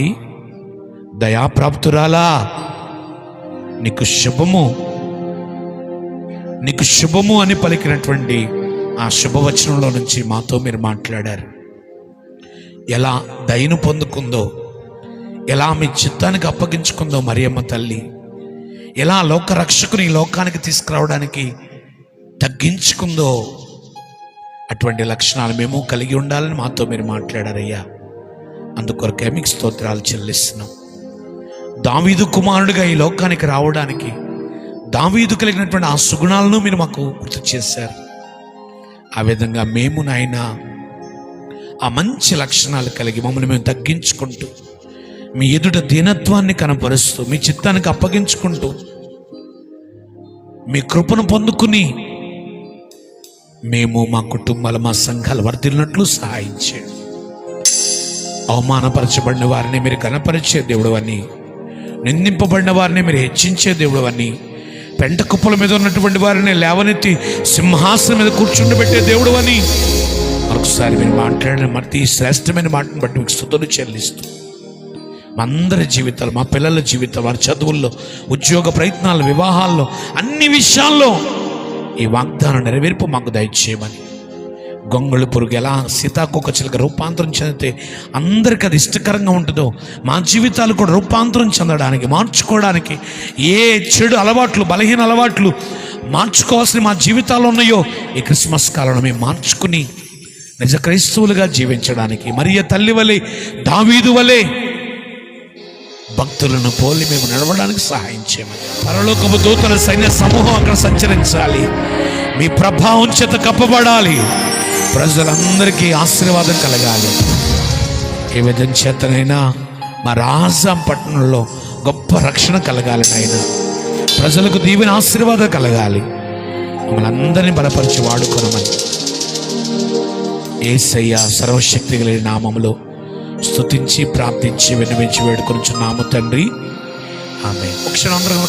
దయాప్రాప్తురాలా, నీకు శుభము, నీకు శుభము అని పలికినటువంటి ఆ శుభవచనంలో నుంచి మాతో మీరు మాట్లాడారు. ఎలా దయను పొందుకుందో, ఎలా మీ చిత్తానికి అప్పగించుకుందో మరియమ్మ తల్లి, ఎలా లోకరక్షకుని లోకానికి తీసుకురావడానికి తగ్గించుకుందో, అటువంటి లక్షణాలు మేము కలిగి ఉండాలని మాతో మీరు మాట్లాడారయ్యా. అందుకొరకే మీకు స్తోత్రాలు చెల్లిస్తున్నాం. దావీదు కుమారుడిగా ఈ లోకానికి రావడానికి దావీదు కలిగినటువంటి ఆ సుగుణాలను మీరు మాకు గుర్తు చేశారు. ఆ విధంగా మేము నాయనా ఆ మంచి లక్షణాలు కలిగి మమ్మల్ని మేము తగ్గించుకుంటూ, మీ ఎదుట దీనత్వాన్ని కనపరుస్తూ, మీ చిత్తానికి అప్పగించుకుంటూ, మీ కృపను పొందుకుని మేము మా కుటుంబాలు, మా సంఘాలు వర్ధిల్లినట్లు సహాయం చేయండి. అవమానపరచబడిన వారిని మీరు కనపరిచే దేవుడు అని, నిందింపబడిన వారిని మీరు హెచ్చించే దేవుడు అని, పెంట కుప్పల మీద ఉన్నటువంటి వారిని లేవనెత్తి సింహాసనం మీద కూర్చుండబెట్టే దేవుడు అని మరొకసారి మీరు మాట్లాడిన ప్రతి శ్రేష్టమైన మాటను బట్టి మీకు స్తుతులు చెల్లిస్తూ మా అందరి జీవితాలు, మా పిల్లల జీవితాలు, వారి చదువుల్లో, ఉద్యోగ ప్రయత్నాలు, వివాహాల్లో, అన్ని విషయాల్లో ఈ వాగ్దానం నెరవేర్పు మాకు దయచేయమని, గొంగళి పురుగు ఎలా సీతాకోక చిలుక రూపాంతరం చెందితే అందరికీ అది ఇష్టకరంగా ఉంటుందో మా జీవితాలు కూడా రూపాంతరం చెందడానికి, మార్చుకోవడానికి, ఏ చెడు అలవాట్లు, బలహీన అలవాట్లు మార్చుకోవాల్సిన మా జీవితాల్లో ఉన్నాయో ఈ క్రిస్మస్ కాలంలో మేము మార్చుకుని నిజ క్రైస్తవులుగా జీవించడానికి, మరియ తల్లి వలె, దావీదు వలె భక్తులను పోలి మేము నడవడానికి సహాయం చేయమని, పరలోకపు దూతల సైన్య సమూహం అక్కడ సంచరించాలి, మీ ప్రభావం చేత కప్పబడాలి, ప్రజలందరికీ ఆశీర్వాదం కలగాలి. ఏ విధం చేతనైనా మా రాజాం పట్టణంలో గొప్ప రక్షణ కలగాలి నాయన, ప్రజలకు దీవెన ఆశీర్వాదం కలగాలి. మమ్మల్ని అందరినీ బలపరిచి వాడుకొనమని యేసయ్య సర్వశక్తి కలిగిన నామములో స్తుతించి ప్రార్థించి విన్నవించి వేడుకొనుచున్నాము తండ్రి. ఆమేన్. ఒక క్షణం అందరం